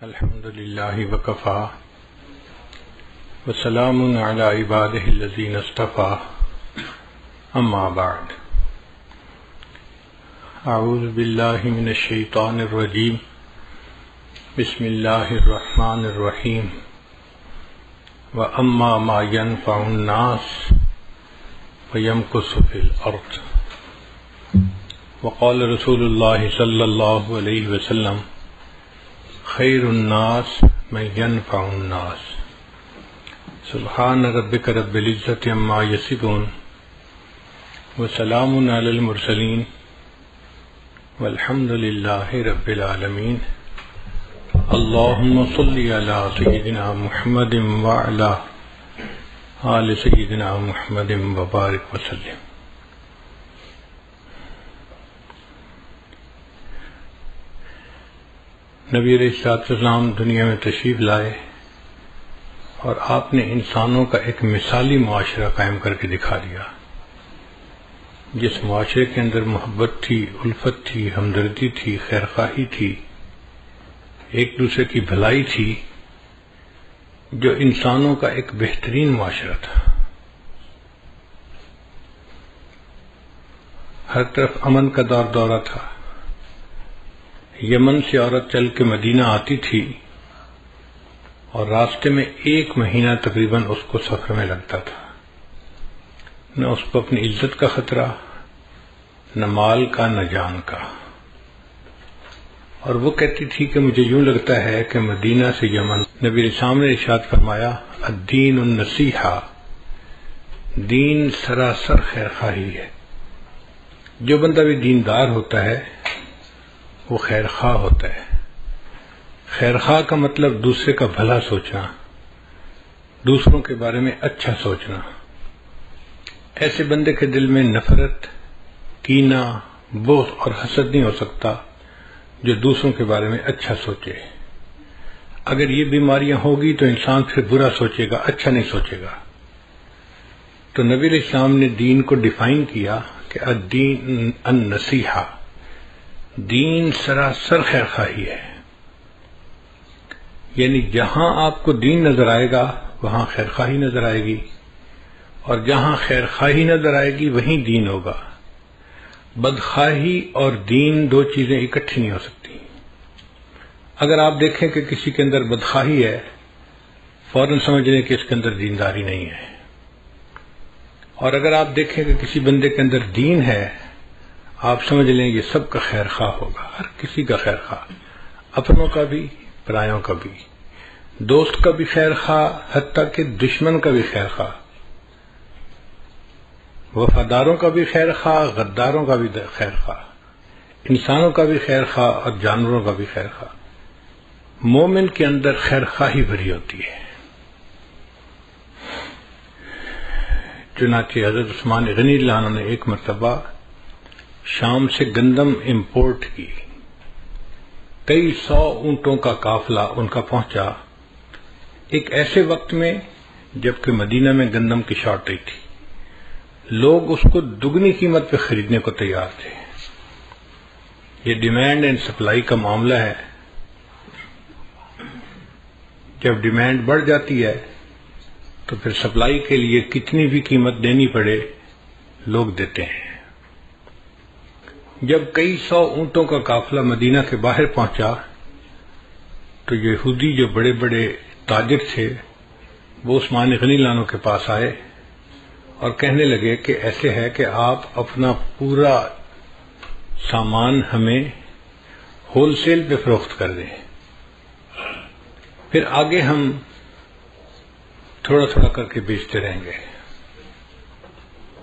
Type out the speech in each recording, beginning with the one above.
الحمد لله وكفى وسلام على عباده الذين اصطفى اما بعد اعوذ بالله من الشيطان الرجيم بسم الله الرحمن الرحيم واما ما ينفع الناس فيمكث في الارض وقال رسول الله صلى الله عليه وسلم خیر الناس من ينفع الناس سبحان ربک رب العزة عما یصفون وسلام علی المرسلین والحمد للہ رب العالمین اللہم صل علی سیدنا محمد وعلی آل سیدنا محمد وبارک وسلم۔ نبی علیہ السلام دنیا میں تشریف لائے اور آپ نے انسانوں کا ایک مثالی معاشرہ قائم کر کے دکھا دیا، جس معاشرے کے اندر محبت تھی، الفت تھی، ہمدردی تھی، خیرخواہی تھی، ایک دوسرے کی بھلائی تھی، جو انسانوں کا ایک بہترین معاشرہ تھا۔ ہر طرف امن کا دورہ تھا۔ یمن سے عورت چل کے مدینہ آتی تھی اور راستے میں 1 مہینہ تقریباً اس کو سفر میں لگتا تھا، نہ اس کو اپنی عزت کا خطرہ، نہ مال کا، نہ جان کا۔ اور وہ کہتی تھی کہ مجھے یوں لگتا ہے کہ مدینہ سے یمن۔ نبی اسلام نے ارشاد فرمایا الدین النصیحہ، دین سراسر خیرخواہی ہے۔ جو بندہ بھی دیندار ہوتا ہے وہ خیر خواہ ہوتا ہے۔ خیر خواہ کا مطلب دوسرے کا بھلا سوچنا، دوسروں کے بارے میں اچھا سوچنا۔ ایسے بندے کے دل میں نفرت، کینہ، بغض اور حسد نہیں ہو سکتا جو دوسروں کے بارے میں اچھا سوچے۔ اگر یہ بیماریاں ہوگی تو انسان پھر برا سوچے گا، اچھا نہیں سوچے گا۔ تو نبی علیہ السلام نے دین کو ڈیفائن کیا کہ الدین النصیحہ، دین سراسر خیر خواہی ہے۔ یعنی جہاں آپ کو دین نظر آئے گا وہاں خیر خواہی نظر آئے گی، اور جہاں خیر خواہی نظر آئے گی وہیں دین ہوگا۔ بدخواہی اور دین 2 چیزیں اکٹھی نہیں ہو سکتی۔ اگر آپ دیکھیں کہ کسی کے اندر بدخواہی ہے، فوراً سمجھ لیں کہ اس کے اندر دینداری نہیں ہے، اور اگر آپ دیکھیں کہ کسی بندے کے اندر دین ہے، آپ سمجھ لیں یہ سب کا خیر خواہ ہوگا، ہر کسی کا خیر خواہ، اپنوں کا بھی، پرایوں کا بھی، دوست کا بھی خیر خواہ، حتیٰ کہ دشمن کا بھی خیر خواہ، وفاداروں کا بھی خیر خواہ، غداروں کا بھی خیر خواہ، انسانوں کا بھی خیر خواہ اور جانوروں کا بھی خیر خواہ۔ مومن کے اندر خیر خواہی بھری ہوتی ہے۔ چنانچہ حضرت عثمان غنی اللہ عنہ نے ایک مرتبہ شام سے گندم امپورٹ کی، کئی 100 اونٹوں کا قافلہ ان کا پہنچا ایک ایسے وقت میں جبکہ مدینہ میں گندم کی شارٹیج تھی۔ لوگ اس کو دگنی قیمت پہ خریدنے کو تیار تھے۔ یہ ڈیمانڈ اینڈ سپلائی کا معاملہ ہے۔ جب ڈیمانڈ بڑھ جاتی ہے تو پھر سپلائی کے لیے کتنی بھی قیمت دینی پڑے لوگ دیتے ہیں۔ جب کئی 100 اونٹوں کا قافلہ مدینہ کے باہر پہنچا تو یہودی جو بڑے بڑے تاجر تھے وہ عثمان غنی اللہ عنہ کے پاس آئے اور کہنے لگے کہ ایسے ہے کہ آپ اپنا پورا سامان ہمیں ہول سیل پہ فروخت کر دیں، پھر آگے ہم تھوڑا تھوڑا کر کے بیچتے رہیں گے۔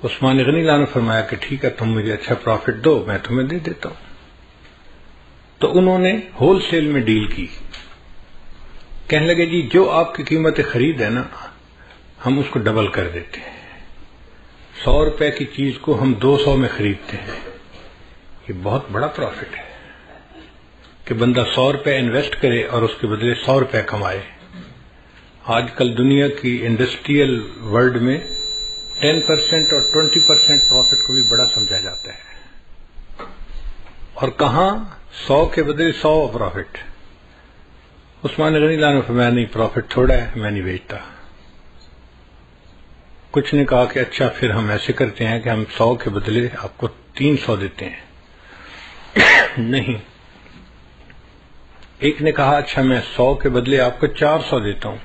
عثمان غنی اللہ نے فرمایا کہ ٹھیک ہے، تم مجھے اچھا پروفٹ دو، میں تمہیں دے دیتا ہوں۔ تو انہوں نے ہول سیل میں ڈیل کی، کہنے لگے جی جو آپ کی قیمت خرید ہے نا ہم اس کو ڈبل کر دیتے ہیں، 100 روپے کی چیز کو ہم 200 میں خریدتے ہیں۔ یہ بہت بڑا پروفٹ ہے کہ بندہ 100 روپے انویسٹ کرے اور اس کے بدلے 100 روپے کمائے۔ آج کل دنیا کی انڈسٹریل ورلڈ میں 10% اور 20% پروفٹ کو بھی بڑا سمجھا جاتا ہے، اور کہاں 100 کے بدلے 100 پروفٹ۔ عثمان غنی اللہ نے فرمایا نہیں، پروفٹ تھوڑا ہے، میں نہیں بیچتا۔ کچھ نے کہا کہ اچھا پھر ہم ایسے کرتے ہیں کہ ہم 100 کے بدلے آپ کو 300 دیتے ہیں۔ نہیں۔ ایک نے کہا اچھا میں 100 کے بدلے آپ کو 400 دیتا ہوں۔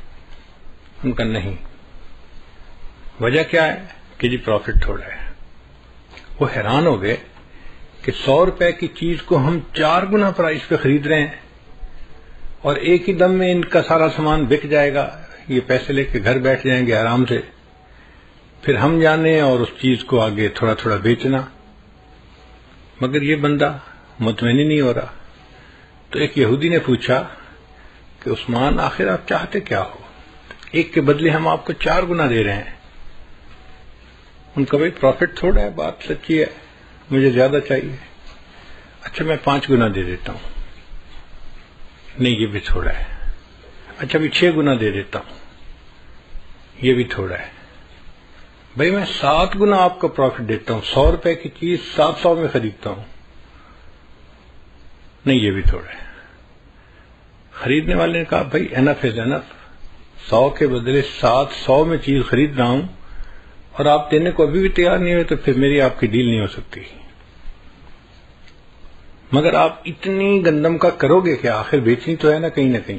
ان کا نہیں۔ وجہ کیا ہے کہ جی پروفٹ تھوڑا ہے۔ وہ حیران ہو گئے کہ 100 روپے کی چیز کو ہم 4 گنا پرائس پہ خرید رہے ہیں اور ایک ہی دم میں ان کا سارا سامان بک جائے گا، یہ پیسے لے کے گھر بیٹھ جائیں گے آرام سے، پھر ہم جانے اور اس چیز کو آگے تھوڑا تھوڑا بیچنا۔ مگر یہ بندہ مطمئن ہی نہیں ہو رہا۔ تو ایک یہودی نے پوچھا کہ عثمان آخر آپ چاہتے کیا ہو؟ ایک کے بدلے ہم آپ کو 4 گنا دے رہے ہیں۔ ان کا بھائی پروفٹ تھوڑا ہے، بات سچی ہے، مجھے زیادہ چاہیے۔ اچھا میں 5 گنا دے دیتا ہوں۔ نہیں یہ بھی تھوڑا ہے۔ اچھا بھی 6 گنا دے دیتا ہوں۔ یہ بھی تھوڑا ہے۔ بھائی میں 7 گنا آپ کو پروفٹ دیتا ہوں، 100 روپے کی چیز 700 میں خریدتا ہوں۔ نہیں یہ بھی تھوڑا ہے۔ خریدنے والے نے کہا بھائی انف از انف، 100 کے بدلے 700 میں چیز خرید رہا ہوں اور آپ دینے کو ابھی بھی تیار نہیں ہوئے، تو پھر میری آپ کی ڈیل نہیں ہو سکتی۔ مگر آپ اتنی گندم کا کرو گے کہ آخر بیچنی تو ہے نا کہیں نہ کہیں۔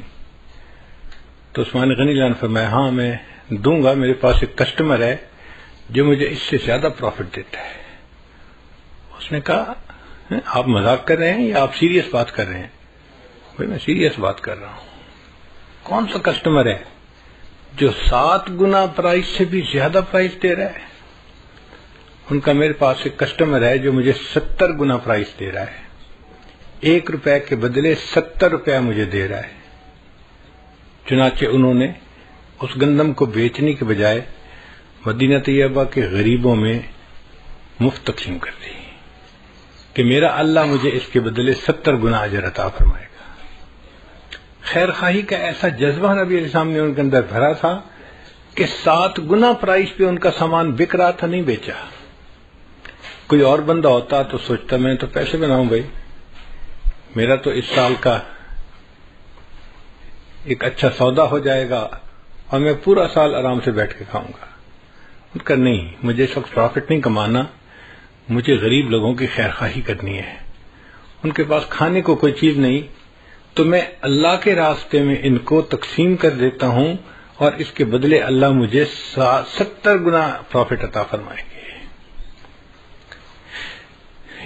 تو عثمان غنی اللہ نے فرمایا ہاں میں دوں گا، میرے پاس ایک کسٹمر ہے جو مجھے اس سے زیادہ پروفٹ دیتا ہے۔ اس نے کہا آپ مذاق کر رہے ہیں یا آپ سیریس بات کر رہے ہیں؟ بھائی میں سیریس بات کر رہا ہوں۔ کون سا کسٹمر ہے جو 7 گنا پرائس سے بھی زیادہ پرائس دے رہا ہے؟ ان کا میرے پاس ایک کسٹمر ہے جو مجھے 70 گنا پرائس دے رہا ہے، 1 روپے کے بدلے 70 روپیہ مجھے دے رہا ہے۔ چنانچہ انہوں نے اس گندم کو بیچنے کے بجائے مدینہ طیبہ کے غریبوں میں مفت تقسیم کر دی کہ میرا اللہ مجھے اس کے بدلے 70 گنا اجر عطا فرمائے گا۔ خیر خواہی کا ایسا جذبہ نبی علیہ السلام نے ان کے اندر بھرا تھا کہ 7 گنا پرائس پہ ان کا سامان بک رہا تھا، نہیں بیچا۔ کوئی اور بندہ ہوتا تو سوچتا میں تو پیسے بناؤں بھائی، میرا تو اس سال کا ایک اچھا سودا ہو جائے گا اور میں پورا سال آرام سے بیٹھ کے کھاؤں گا۔ ان کا نہیں، مجھے اس وقت پروفٹ نہیں کمانا، مجھے غریب لوگوں کی خیر خواہی کرنی ہے۔ ان کے پاس کھانے کو کوئی چیز نہیں تو میں اللہ کے راستے میں ان کو تقسیم کر دیتا ہوں اور اس کے بدلے اللہ مجھے 70 گنا پروفٹ عطا فرمائیں گے۔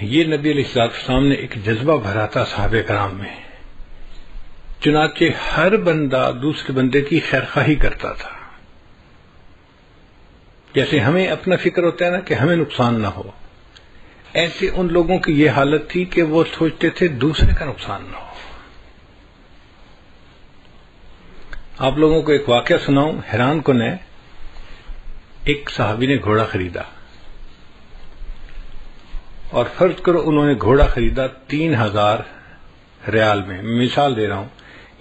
یہ نبی علیہ السلام نے ایک جذبہ بھرا تھا صحابہ کرام میں، چنانچہ ہر بندہ دوسرے بندے کی خیر خواہی کرتا تھا۔ جیسے ہمیں اپنا فکر ہوتا ہے نا کہ ہمیں نقصان نہ ہو، ایسے ان لوگوں کی یہ حالت تھی کہ وہ سوچتے تھے دوسرے کا نقصان نہ ہو۔ آپ لوگوں کو ایک واقعہ سناؤں، حیران کن ہے۔ ایک صحابی نے گھوڑا خریدا اور فرض کرو انہوں نے گھوڑا خریدا 3000 ریال میں، مثال دے رہا ہوں،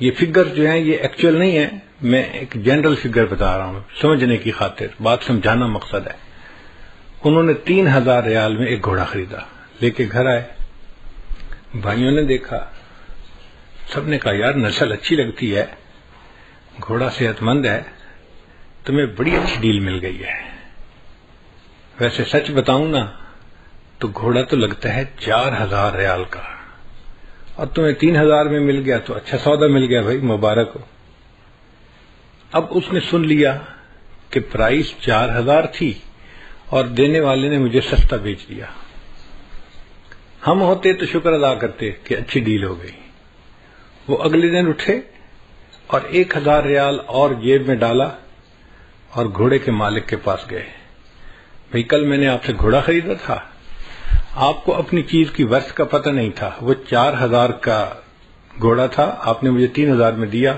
یہ فگر جو ہیں یہ ایکچوئل نہیں ہے، میں ایک جنرل فگر بتا رہا ہوں سمجھنے کی خاطر، بات سمجھانا مقصد ہے۔ انہوں نے 3000 ریال میں ایک گھوڑا خریدا، لے کے گھر آئے، بھائیوں نے دیکھا، سب نے کہا یار نسل اچھی لگتی ہے، گھوڑا صحت مند ہے، تمہیں بڑی اچھی ڈیل مل گئی ہے۔ ویسے سچ بتاؤں نا تو گھوڑا تو لگتا ہے 4000 ریال کا، اور تمہیں 3000 میں مل گیا تو اچھا سودا مل گیا بھائی، مبارک ہو۔ اب اس نے سن لیا کہ پرائس 4000 تھی اور دینے والے نے مجھے سستا بیچ دیا۔ ہم ہوتے تو شکر ادا کرتے کہ اچھی ڈیل ہو گئی۔ وہ اگلے دن اٹھے اور 1000 ریال اور جیب میں ڈالا اور گھوڑے کے مالک کے پاس گئے، بھئی کل میں نے آپ سے گھوڑا خریدا تھا، آپ کو اپنی چیز کی ورث کا پتہ نہیں تھا، وہ 4000 کا گھوڑا تھا، آپ نے مجھے 3000 میں دیا،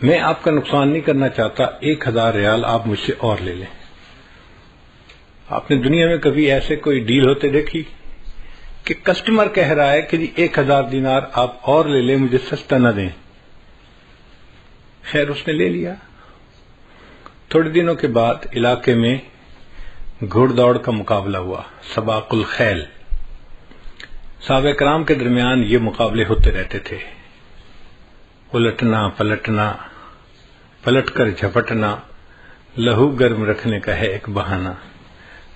میں آپ کا نقصان نہیں کرنا چاہتا، 1000 ریال آپ مجھ سے اور لے لیں۔ آپ نے دنیا میں کبھی ایسے کوئی ڈیل ہوتے دیکھی کہ کسٹمر کہہ رہا ہے کہ جی 1000 دینار آپ اور لے لیں، مجھے سستا نہ دیں؟ خیر اس نے لے لیا۔ تھوڑے دنوں کے بعد علاقے میں گھوڑ دوڑ کا مقابلہ ہوا، سباق الخیل۔ صحابہ کرام کے درمیان یہ مقابلے ہوتے رہتے تھے۔ الٹنا پلٹنا، پلٹ کر جھپٹنا، لہو گرم رکھنے کا ہے ایک بہانہ۔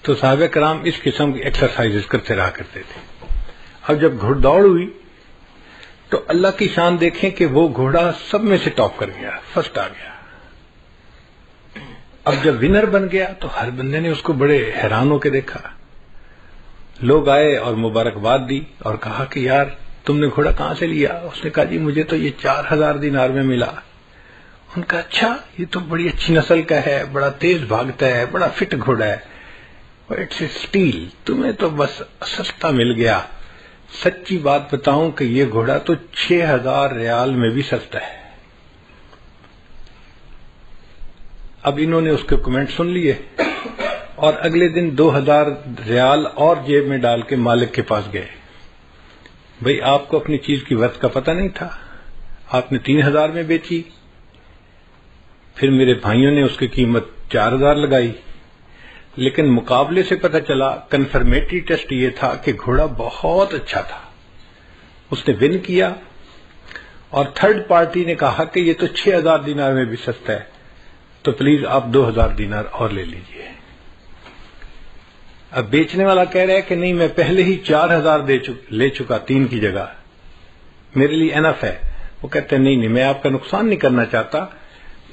تو صحابہ کرام اس قسم کی ایکسرسائز کرتے رہا کرتے تھے۔ اب جب گھڑ دوڑ ہوئی تو اللہ کی شان دیکھیں کہ وہ گھوڑا سب میں سے ٹاپ کر گیا، فرسٹ آ گیا۔ اب جب ونر بن گیا تو ہر بندے نے اس کو بڑے حیران ہو کے دیکھا۔ لوگ آئے اور مبارکباد دی اور کہا کہ یار تم نے گھوڑا کہاں سے لیا؟ اس نے کہا جی مجھے تو یہ 4000 دینار میں ملا۔ ان کا اچھا، یہ تو بڑی اچھی نسل کا ہے، بڑا تیز بھاگتا ہے، بڑا فٹ گھوڑا ہے، اٹس اسٹیل، تمہیں تو بس سستا مل گیا۔ سچی بات بتاؤں کہ یہ گھوڑا تو 6000 ریال میں بھی سستا ہے۔ اب انہوں نے اس کے کمنٹ سن لیے اور اگلے دن 2000 ریال اور جیب میں ڈال کے مالک کے پاس گئے۔ بھئی آپ کو اپنی چیز کی ورث کا پتہ نہیں تھا، آپ نے 3000 میں بیچی، پھر میرے بھائیوں نے اس کی قیمت 4000 لگائی، لیکن مقابلے سے پتہ چلا، کنفرمیٹری ٹیسٹ یہ تھا کہ گھوڑا بہت اچھا تھا، اس نے ون کیا، اور تھرڈ پارٹی نے کہا کہ یہ تو 6000 دینار میں بھی سستا ہے، تو پلیز آپ 2000 دینار اور لے لیجئے۔ اب بیچنے والا کہہ رہا ہے کہ نہیں میں پہلے ہی 4000 لے چکا 3 کی جگہ، میرے لیے انف ہے۔ وہ کہتے ہیں نہیں میں آپ کا نقصان نہیں کرنا چاہتا،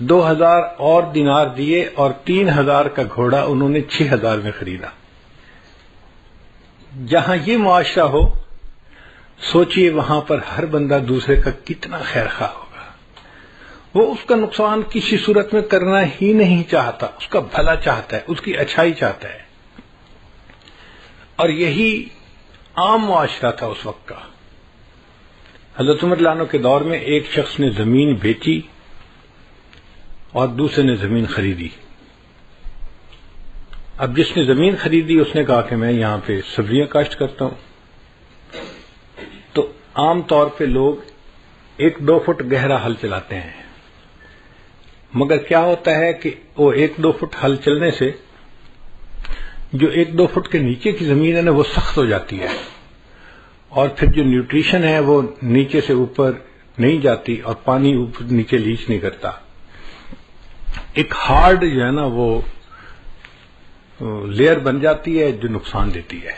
2000 اور دینار دیے اور 3000 کا گھوڑا انہوں نے 6000 میں خریدا۔ جہاں یہ معاشرہ ہو سوچئے وہاں پر ہر بندہ دوسرے کا کتنا خیر خواہ ہوگا، وہ اس کا نقصان کسی صورت میں کرنا ہی نہیں چاہتا، اس کا بھلا چاہتا ہے، اس کی اچھائی چاہتا ہے۔ اور یہی عام معاشرہ تھا اس وقت کا۔ حضرت عمر رضی اللہ عنہ کے دور میں ایک شخص نے زمین بیچی اور دوسرے نے زمین خریدی۔ اب جس نے زمین خریدی اس نے کہا کہ میں یہاں پہ سبزیاں کاشت کرتا ہوں، تو عام طور پہ لوگ 1-2 فٹ گہرا ہل چلاتے ہیں، مگر کیا ہوتا ہے کہ وہ 1-2 فٹ ہل چلنے سے جو 1-2 فٹ کے نیچے کی زمین ہے نا وہ سخت ہو جاتی ہے، اور پھر جو نیوٹریشن ہے وہ نیچے سے اوپر نہیں جاتی اور پانی اوپر نیچے لیچ نہیں کرتا، ایک ہارڈ جو ہے نا وہ لیئر بن جاتی ہے جو نقصان دیتی ہے۔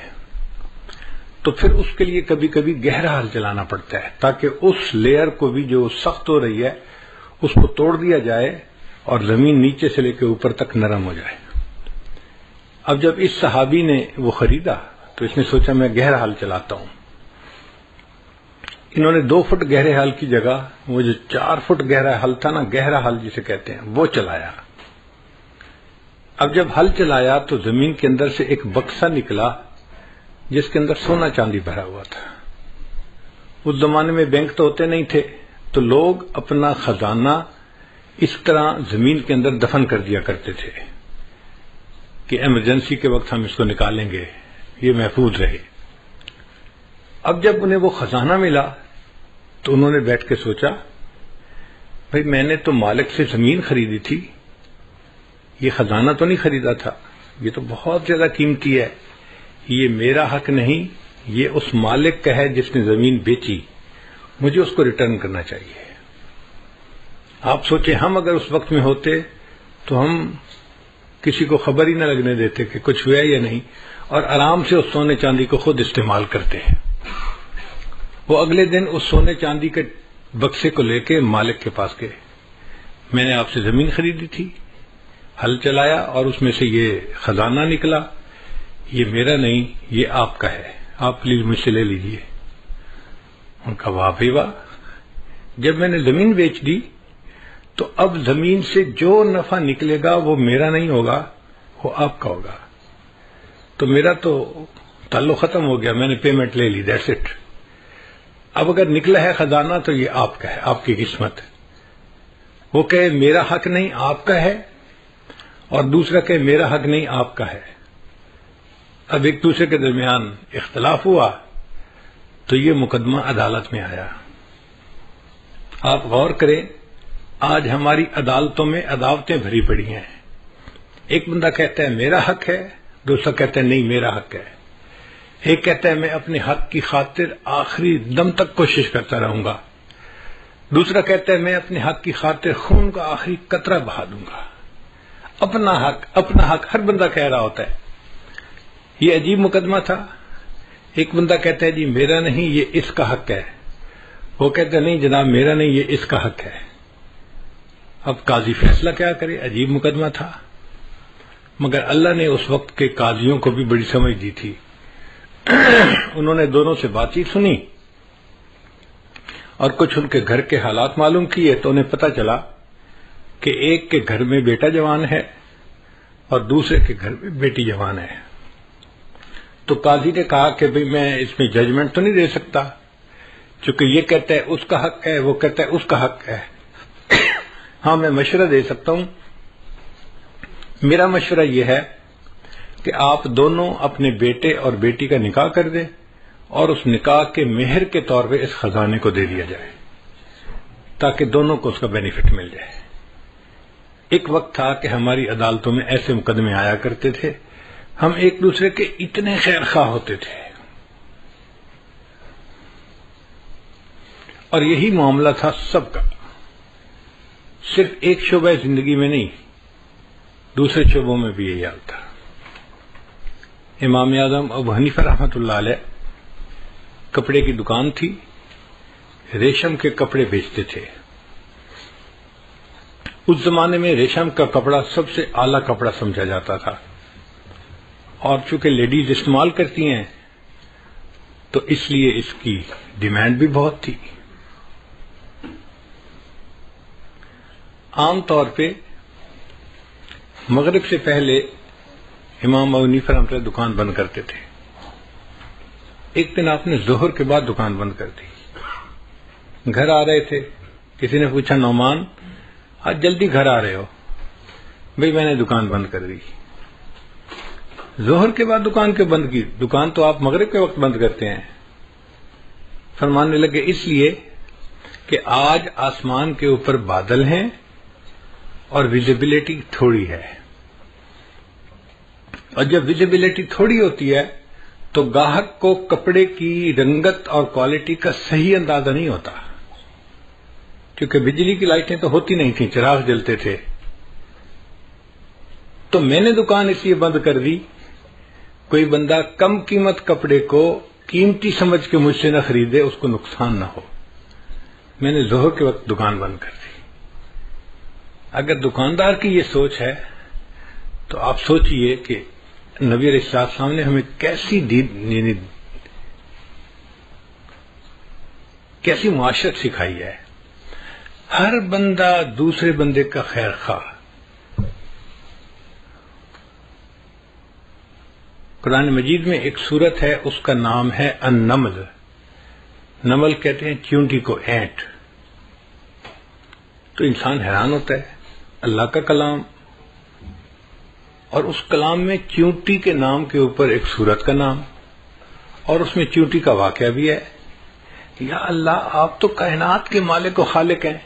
تو پھر اس کے لیے کبھی کبھی گہرا ہل چلانا پڑتا ہے تاکہ اس لیئر کو بھی جو سخت ہو رہی ہے اس کو توڑ دیا جائے اور زمین نیچے سے لے کے اوپر تک نرم ہو جائے۔ اب جب اس صحابی نے وہ خریدا تو اس نے سوچا میں گہرا ہل چلاتا ہوں۔ انہوں نے 2 فٹ گہرے ہل کی جگہ وہ جو 4 فٹ گہرا ہل تھا نا، گہرا ہل جسے کہتے ہیں، وہ چلایا۔ اب جب ہل چلایا تو زمین کے اندر سے ایک بکسہ نکلا جس کے اندر سونا چاندی بھرا ہوا تھا۔ اس زمانے میں بینک تو ہوتے نہیں تھے، تو لوگ اپنا خزانہ اس طرح زمین کے اندر دفن کر دیا کرتے تھے کہ ایمرجنسی کے وقت ہم اس کو نکالیں گے، یہ محفوظ رہے۔ اب جب انہیں وہ خزانہ ملا تو انہوں نے بیٹھ کے سوچا بھئی میں نے تو مالک سے زمین خریدی تھی، یہ خزانہ تو نہیں خریدا تھا، یہ تو بہت زیادہ قیمتی ہے، یہ میرا حق نہیں، یہ اس مالک کا ہے جس نے زمین بیچی، مجھے اس کو ریٹرن کرنا چاہیے۔ آپ سوچیں ہم اگر اس وقت میں ہوتے تو ہم کسی کو خبر ہی نہ لگنے دیتے کہ کچھ ہوا یا نہیں، اور آرام سے اس سونے چاندی کو خود استعمال کرتے ہیں۔ وہ اگلے دن اس سونے چاندی کے بکسے کو لے کے مالک کے پاس گئے، میں نے آپ سے زمین خریدی تھی، ہل چلایا اور اس میں سے یہ خزانہ نکلا، یہ میرا نہیں یہ آپ کا ہے، آپ پلیز مجھ سے لے لیجئے۔ ان کا واہ بھائی واہ، جب میں نے زمین بیچ دی تو اب زمین سے جو نفع نکلے گا وہ میرا نہیں ہوگا، وہ آپ کا ہوگا، تو میرا تو تعلق ختم ہو گیا، میں نے پیمنٹ لے لی، دیٹس اٹ۔ اب اگر نکلا ہے خزانہ تو یہ آپ کا ہے، آپ کی قسمت۔ وہ کہے میرا حق نہیں آپ کا ہے، اور دوسرا کہے میرا حق نہیں آپ کا ہے، اب ایک دوسرے کے درمیان اختلاف ہوا تو یہ مقدمہ عدالت میں آیا۔ آپ غور کریں، آج ہماری عدالتوں میں عداوتیں بھری پڑی ہیں، ایک بندہ کہتا ہے میرا حق ہے، دوسرا کہتا ہے نہیں میرا حق ہے، ایک کہتا ہے میں اپنے حق کی خاطر آخری دم تک کوشش کرتا رہوں گا، دوسرا کہتا ہے میں اپنے حق کی خاطر خون کا آخری قطرہ بہا دوں گا. اپنا حق ہر بندہ کہہ رہا ہوتا ہے. یہ عجیب مقدمہ تھا. ایک بندہ کہتا ہے جی میرا نہیں یہ اس کا حق ہے، وہ کہتا ہے نہیں جناب میرا نہیں یہ اس کا حق ہے. اب قاضی فیصلہ کیا کرے؟ عجیب مقدمہ تھا. مگر اللہ نے اس وقت کے قاضیوں کو بھی بڑی سمجھ دی تھی. انہوں نے دونوں سے بات چیت سنی اور کچھ ان کے گھر کے حالات معلوم کیے تو انہیں پتہ چلا کہ ایک کے گھر میں بیٹا جوان ہے اور دوسرے کے گھر میں بیٹی جوان ہے. تو قاضی نے کہا کہ بھئی میں اس میں ججمنٹ تو نہیں دے سکتا، چونکہ یہ کہتا ہے اس کا حق ہے، وہ کہتا ہے اس کا حق ہے. ہاں میں مشورہ دے سکتا ہوں. میرا مشورہ یہ ہے کہ آپ دونوں اپنے بیٹے اور بیٹی کا نکاح کر دیں اور اس نکاح کے مہر کے طور پہ اس خزانے کو دے دیا جائے تاکہ دونوں کو اس کا بینیفٹ مل جائے. ایک وقت تھا کہ ہماری عدالتوں میں ایسے مقدمے آیا کرتے تھے، ہم ایک دوسرے کے اتنے خیر خواہ ہوتے تھے، اور یہی معاملہ تھا سب کا، صرف ایک شعبہ زندگی میں نہیں، دوسرے شعبوں میں بھی یہی حال تھا. امام اعظم ابو حنیفہ رحمۃ اللہ علیہ کپڑے کی دکان تھی، ریشم کے کپڑے بیچتے تھے. اس زمانے میں ریشم کا کپڑا سب سے اعلیٰ کپڑا سمجھا جاتا تھا، اور چونکہ لیڈیز استعمال کرتی ہیں تو اس لیے اس کی ڈیمانڈ بھی بہت تھی. عام طور پہ مغرب سے پہلے امام ابو حنیفہ رحمۃ اللہ دکان بند کرتے تھے. ایک دن آپ نے ظہر کے بعد دکان بند کر دی. گھر آ رہے تھے، کسی نے پوچھا نعمان آج جلدی گھر آ رہے ہو؟ بھئی میں نے دکان بند کر دی. ظہر کے بعد دکان کیوں بند کی؟ دکان تو آپ مغرب کے وقت بند کرتے ہیں. فرمانے لگے اس لیے کہ آج آسمان کے اوپر بادل ہیں اور ویزیبلٹی تھوڑی ہے، اور جب ویزیبلٹی تھوڑی ہوتی ہے تو گاہک کو کپڑے کی رنگت اور کوالٹی کا صحیح اندازہ نہیں ہوتا، کیونکہ بجلی کی لائٹیں تو ہوتی نہیں تھیں، چراغ جلتے تھے. تو میں نے دکان اس لیے بند کر دی کوئی بندہ کم قیمت کپڑے کو قیمتی سمجھ کے مجھ سے نہ خریدے، اس کو نقصان نہ ہو. میں نے ظہر کے وقت دکان بند کر دی. اگر دکاندار کی یہ سوچ ہے تو آپ سوچئے کہ نبی علیہ السلام نے ہمیں کیسی معاشرت سکھائی ہے. ہر بندہ دوسرے بندے کا خیر خواہ. قرآن مجید میں ایک سورت ہے، اس کا نام ہے النمل. نمل کہتے ہیں چیونٹی کو، اینٹ. تو انسان حیران ہوتا ہے اللہ کا کلام، اور اس کلام میں چیونٹی کے نام کے اوپر ایک سورت کا نام، اور اس میں چیونٹی کا واقعہ بھی ہے. یا اللہ، آپ تو کائنات کے مالک و خالق ہیں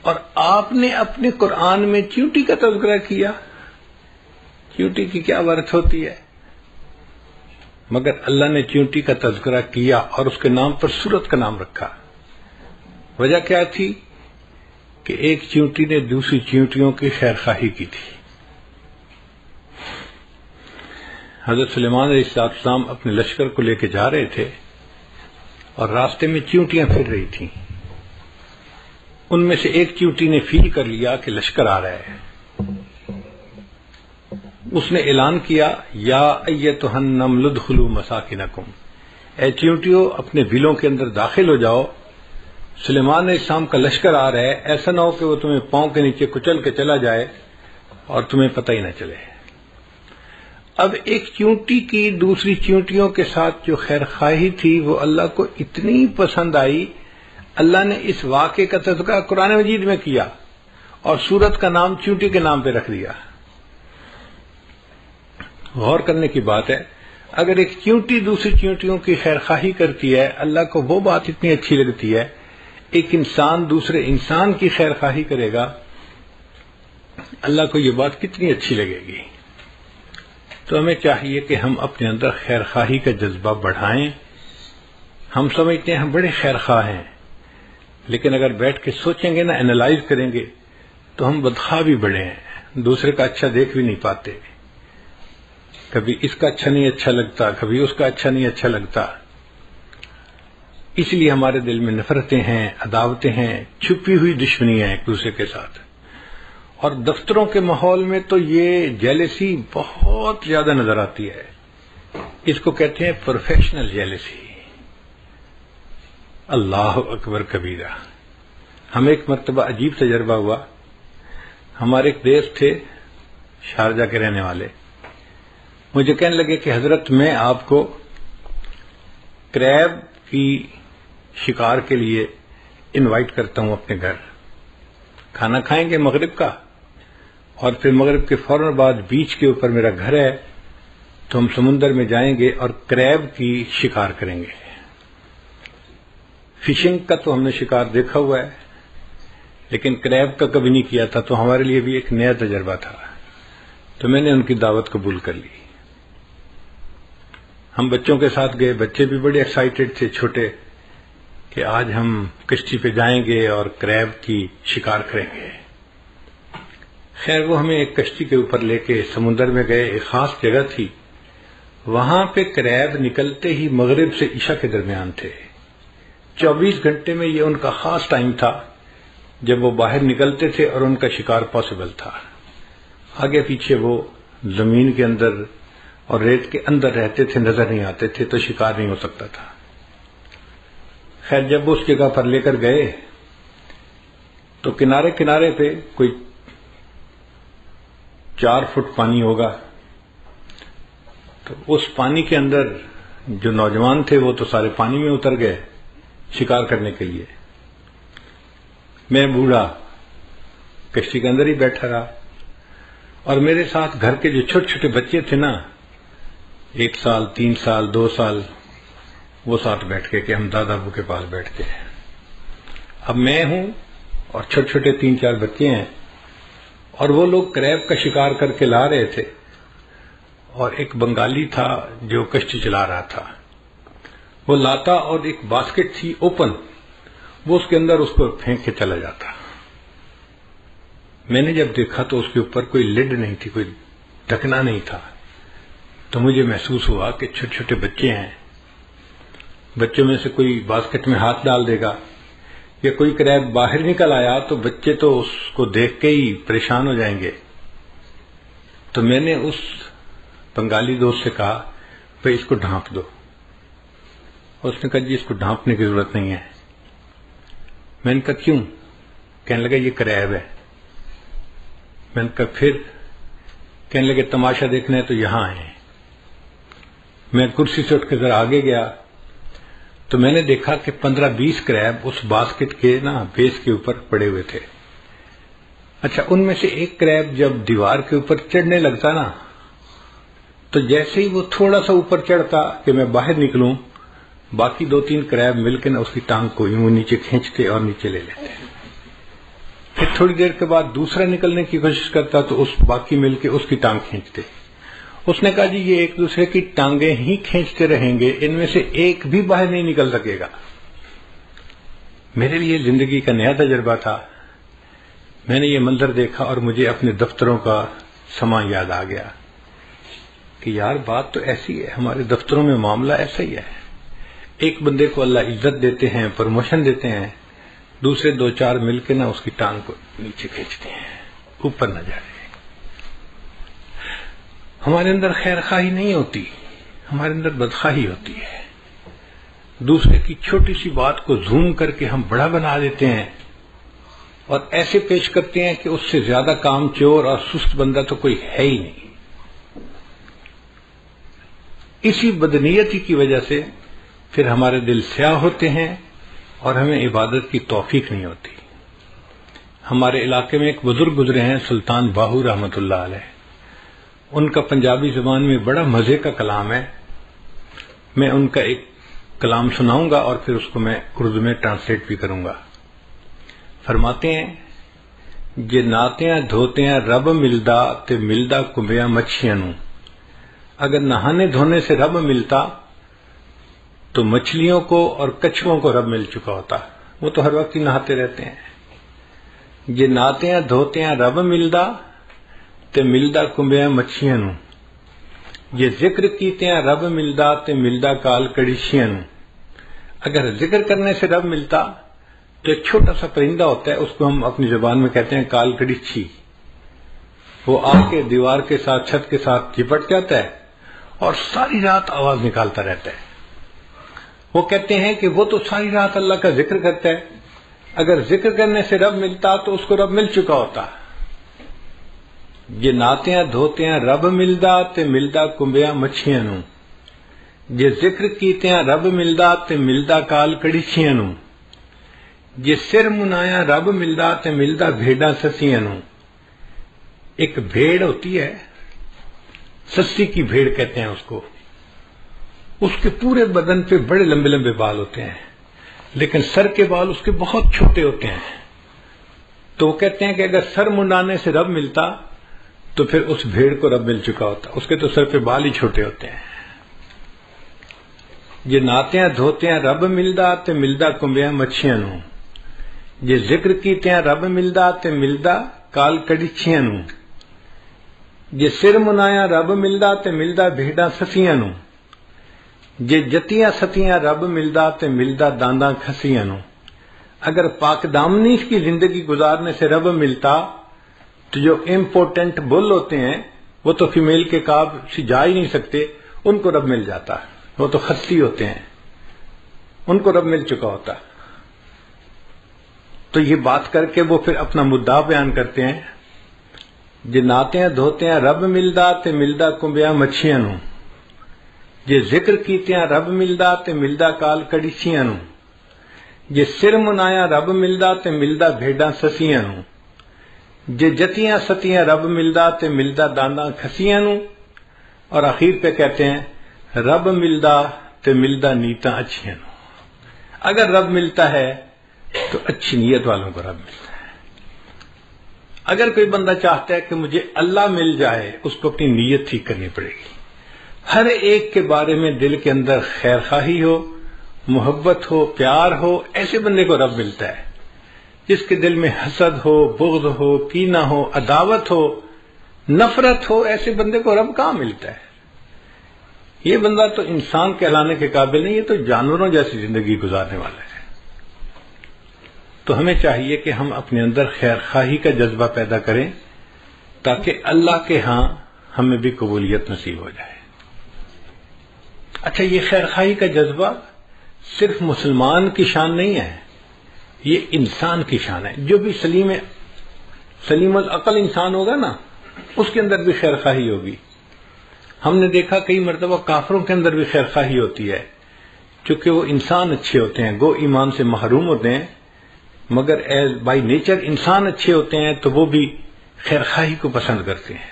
اور آپ نے اپنے قرآن میں چیونٹی کا تذکرہ کیا. چیونٹی کی کیا ورث ہوتی ہے؟ مگر اللہ نے چیونٹی کا تذکرہ کیا اور اس کے نام پر سورت کا نام رکھا. وجہ کیا تھی؟ کہ ایک چیونٹی نے دوسری چیونٹیوں کی خیر خواہی کی تھی. حضرت سلیمان علیہ السلام اپنے لشکر کو لے کے جا رہے تھے اور راستے میں چیونٹیاں پھر رہی تھیں. ان میں سے ایک چیونٹی نے فیل کر لیا کہ لشکر آ رہا ہے. اس نے اعلان کیا یا ایتھا النمل ادخلوا مساکنکم، اے چیونٹیوں اپنے بلوں کے اندر داخل ہو جاؤ، سلیمان علیہ السلام کا لشکر آ رہا ہے. ایسا نہ ہو کہ وہ تمہیں پاؤں کے نیچے کچل کے چلا جائے اور تمہیں پتہ ہی نہ چلے. اب ایک چیونٹی کی دوسری چیونٹیوں کے ساتھ جو خیر خواہی تھی وہ اللہ کو اتنی پسند آئی، اللہ نے اس واقعے کا تذکرہ قرآن مجید میں کیا اور سورت کا نام چیونٹی کے نام پہ رکھ دیا. غور کرنے کی بات ہے، اگر ایک چیونٹی دوسری چیونٹیوں کی خیر خواہی کرتی ہے، اللہ کو وہ بات اتنی اچھی لگتی ہے. ایک انسان دوسرے انسان کی خیر خواہی کرے گا، اللہ کو یہ بات کتنی اچھی لگے گی. تو ہمیں چاہیے کہ ہم اپنے اندر خیر خواہی کا جذبہ بڑھائیں. ہم سمجھتے ہیں ہم بڑے خیر خواہ ہیں، لیکن اگر بیٹھ کے سوچیں گے نا، اینالائز کریں گے، تو ہم بدخواہ بھی بڑے ہیں، دوسرے کا اچھا دیکھ بھی نہیں پاتے، کبھی اس کا اچھا نہیں اچھا لگتا، کبھی اس کا اچھا نہیں اچھا لگتا، اس لیے ہمارے دل میں نفرتیں ہیں، عداوتیں ہیں، چھپی ہوئی دشمنیاں ہیں ایک دوسرے کے ساتھ. اور دفتروں کے ماحول میں تو یہ جیلسی بہت زیادہ نظر آتی ہے. اس کو کہتے ہیں پروفیشنل جیلسی. اللہ اکبر کبیرہ. ہمیں ایک مرتبہ عجیب تجربہ ہوا. ہمارے ایک دوست تھے شارجہ کے رہنے والے، مجھے کہنے لگے کہ حضرت میں آپ کو کریب کی شکار کے لیے انوائٹ کرتا ہوں اپنے گھر، کھانا کھائیں گے مغرب کا، اور پھر مغرب کے فوراً بعد بیچ کے اوپر میرا گھر ہے، تو ہم سمندر میں جائیں گے اور کریب کی شکار کریں گے. فشنگ کا تو ہم نے شکار دیکھا ہوا ہے، لیکن کریب کا کبھی نہیں کیا تھا، تو ہمارے لیے بھی ایک نیا تجربہ تھا. تو میں نے ان کی دعوت قبول کر لی. ہم بچوں کے ساتھ گئے، بچے بھی بڑے ایکسائٹیڈ تھے چھوٹے، کہ آج ہم کشتی پہ جائیں گے اور کریب کی شکار کریں گے. خیر وہ ہمیں ایک کشتی کے اوپر لے کے سمندر میں گئے. ایک خاص جگہ تھی، وہاں پہ کریب نکلتے ہی مغرب سے عشاء کے درمیان تھے. 24 گھنٹے میں یہ ان کا خاص ٹائم تھا جب وہ باہر نکلتے تھے اور ان کا شکار پاسبل تھا. آگے پیچھے وہ زمین کے اندر اور ریت کے اندر رہتے تھے، نظر نہیں آتے تھے، تو شکار نہیں ہو سکتا تھا. خیر جب وہ اس جگہ پر لے کر گئے تو کنارے کنارے پہ کوئی 4 فٹ پانی ہوگا. تو اس پانی کے اندر جو نوجوان تھے وہ تو سارے پانی میں اتر گئے شکار کرنے کے لیے. میں بوڑھا کشتی کے اندر ہی بیٹھا رہا، اور میرے ساتھ گھر کے جو چھوٹے چھوٹے بچے تھے نا، 1 سال 3 سال 2 سال، وہ ساتھ بیٹھ کے کہ ہم دادا ابو کے پاس بیٹھتے ہیں. اب میں ہوں اور چھوٹے چھوٹے 3-4 بچے ہیں، اور وہ لوگ کریب کا شکار کر کے لا رہے تھے، اور ایک بنگالی تھا جو کشتی چلا رہا تھا. وہ لاتا اور ایک باسکٹ تھی اوپن، وہ اس کے اندر اس کو پھینک کے چلا جاتا. میں نے جب دیکھا تو اس کے اوپر کوئی لڈ نہیں تھی، کوئی ڈھکنا نہیں تھا. تو مجھے محسوس ہوا کہ چھوٹے چھوٹے بچے ہیں، بچوں میں سے کوئی باسکٹ میں ہاتھ ڈال دے گا، یا کوئی کریب باہر نکل آیا تو بچے تو اس کو دیکھ کے ہی پریشان ہو جائیں گے. تو میں نے اس بنگالی دوست سے کہا بھائی اس کو ڈھانپ دو. اس نے کہا جی اس کو ڈھانپنے کی ضرورت نہیں ہے. میں نے کہا کیوں؟ کہنے لگا یہ کریب ہے. میں نے کہا پھر؟ کہنے لگے تماشا دیکھنا ہے تو یہاں آئے. میں کرسی سے اٹھ کے ذرا آگے گیا تو میں نے دیکھا کہ 15-20 کریب اس باسکٹ کے نا بیس کے اوپر پڑے ہوئے تھے. اچھا ان میں سے ایک کریب جب دیوار کے اوپر چڑھنے لگتا نا، تو جیسے ہی وہ تھوڑا سا اوپر چڑھتا کہ میں باہر نکلوں، باقی 2-3 کریب مل کے نا اس کی ٹانگ کو یوں نیچے کھینچتے اور نیچے لے لیتے. پھر تھوڑی دیر کے بعد دوسرا نکلنے کی کوشش کرتا تو اس باقی مل کے اس کی ٹانگ کھینچتے. اس نے کہا جی یہ ایک دوسرے کی ٹانگیں ہی کھینچتے رہیں گے، ان میں سے ایک بھی باہر نہیں نکل سکے گا. میرے لیے زندگی کا نیا تجربہ تھا. میں نے یہ منظر دیکھا اور مجھے اپنے دفتروں کا سما یاد آ گیا کہ یار بات تو ایسی ہے، ہمارے دفتروں میں معاملہ ایسا ہی ہے. ایک بندے کو اللہ عزت دیتے ہیں، پروموشن دیتے ہیں، دوسرے 2-4 مل کے نا اس کی ٹانگ کو نیچے کھینچتے ہیں، اوپر نہ جائے. ہمارے اندر خیر خواہی نہیں ہوتی، ہمارے اندر بدخواہی ہوتی ہے. دوسرے کی چھوٹی سی بات کو زوم کر کے ہم بڑا بنا دیتے ہیں اور ایسے پیش کرتے ہیں کہ اس سے زیادہ کام چور اور سست بندہ تو کوئی ہے ہی نہیں. اسی بدنیتی کی وجہ سے پھر ہمارے دل سیاہ ہوتے ہیں اور ہمیں عبادت کی توفیق نہیں ہوتی. ہمارے علاقے میں ایک بزرگ گزرے ہیں سلطان باہو رحمت اللہ علیہ. ان کا پنجابی زبان میں بڑا مزے کا کلام ہے. میں ان کا ایک کلام سناؤں گا اور پھر اس کو میں اردو میں ٹرانسلیٹ بھی کروں گا. فرماتے ہیں جے ناتیاں دھوتیاں رب ملدا تے ملدا کمبیاں مچھیاں نوں. اگر نہانے دھونے سے رب ملتا تو مچھلیوں کو اور کچھووں کو رب مل چکا ہوتا. وہ تو ہر وقت ہی نہاتے رہتے ہیں. جے نہاتے ہیں دھوتے ہیں رب ملدا تے ملدا کنبیاں مچھیاں نو. جے ذکر کیتے ہیں رب ملدا تے ملدا کال کڑیشیاں نو. اگر ذکر کرنے سے رب ملتا تو ایک چھوٹا سا پرندہ ہوتا ہے، اس کو ہم اپنی زبان میں کہتے ہیں کال کڑیچھی. وہ آ کے دیوار کے ساتھ چھت کے ساتھ چپٹ جاتا ہے اور ساری رات آواز نکالتا رہتا ہے. وہ کہتے ہیں کہ وہ تو ساری رات اللہ کا ذکر کرتا ہے، اگر ذکر کرنے سے رب ملتا تو اس کو رب مل چکا ہوتا. جے نہاتے ہیں دھوتے ہیں رب ملدا تے ملدا کنبیاں مچھیاں نو. جے ذکر کیتے ہیں رب ملدا تے ملدا کال کڑیچیاں نو. جے سر منایا رب ملدا تے ملدا بھیڑاں سسیاں نو. ایک بھیڑ ہوتی ہے، سسی کی بھیڑ کہتے ہیں اس کو، اس کے پورے بدن پہ بڑے لمبے لمبے بال ہوتے ہیں لیکن سر کے بال اس کے بہت چھوٹے ہوتے ہیں. تو وہ کہتے ہیں کہ اگر سر منڈانے سے رب ملتا تو پھر اس بھیڑ کو رب مل چکا ہوتا، اس کے تو سر پہ بال ہی چھوٹے ہوتے ہیں. جے نہاتے ہیں دھوتے ہیں رب ملدا تے ملدا کنبیاں مچھیاں نو. جے ذکر کیتے ہیں رب ملدا تے ملدا کال کڑیچیاں نو. جے سر منایا رب ملدا تے ملدا بھیڑاں سسیاں نو. جے جتیاں ستیاں رب ملدا تے ملدا دانداں کھسیاں نو. اگر پاک دامنی کی زندگی گزارنے سے رب ملتا تو جو امپورٹنٹ بل ہوتے ہیں وہ تو فیمیل کے کاب سے جا ہی نہیں سکتے، ان کو رب مل جاتا. وہ تو خصی ہوتے ہیں، ان کو رب مل چکا ہوتا. تو یہ بات کر کے وہ پھر اپنا مدعا بیان کرتے ہیں. جے نہاتے ہیں دھوتے ہیں رب ملدا تے ملدا کنبیاں مچھیاں نو. جے ذکر کیتے ہیں رب ملدا تے ملدا کال کڑیچیاں نو. جے سر منایا رب ملدا تے ملدا بھیڑاں سسیاں نو. جے جتیاں ستیاں رب ملدا تے ملدا دانداں کھسیاں نو. اور آخر پہ کہتے ہیں رب ملدا تے ملدا نیتاں اچھیاں نو. اگر رب ملتا ہے تو اچھی نیت والوں کو رب ملتا ہے. اگر کوئی بندہ چاہتا ہے کہ مجھے اللہ مل جائے، اس کو اپنی نیت ٹھیک کرنی پڑے گی. ہر ایک کے بارے میں دل کے اندر خیر خواہی ہو، محبت ہو، پیار ہو، ایسے بندے کو رب ملتا ہے. جس کے دل میں حسد ہو، بغض ہو، کینہ ہو، عداوت ہو، نفرت ہو، ایسے بندے کو رب کہاں ملتا ہے؟ یہ بندہ تو انسان کہلانے کے قابل نہیں، یہ تو جانوروں جیسی زندگی گزارنے والا ہے. تو ہمیں چاہیے کہ ہم اپنے اندر خیر خواہی کا جذبہ پیدا کریں تاکہ اللہ کے ہاں ہمیں بھی قبولیت نصیب ہو جائے. اچھا، یہ خیر خواہی کا جذبہ صرف مسلمان کی شان نہیں ہے، یہ انسان کی شان ہے. جو بھی سلیم العقل انسان ہوگا نا، اس کے اندر بھی خیر خواہی ہوگی. ہم نے دیکھا کئی مرتبہ کافروں کے اندر بھی خیر خواہی ہوتی ہے، چونکہ وہ انسان اچھے ہوتے ہیں، گو ایمان سے محروم ہوتے ہیں، مگر بائی نیچر انسان اچھے ہوتے ہیں تو وہ بھی خیر خواہی کو پسند کرتے ہیں.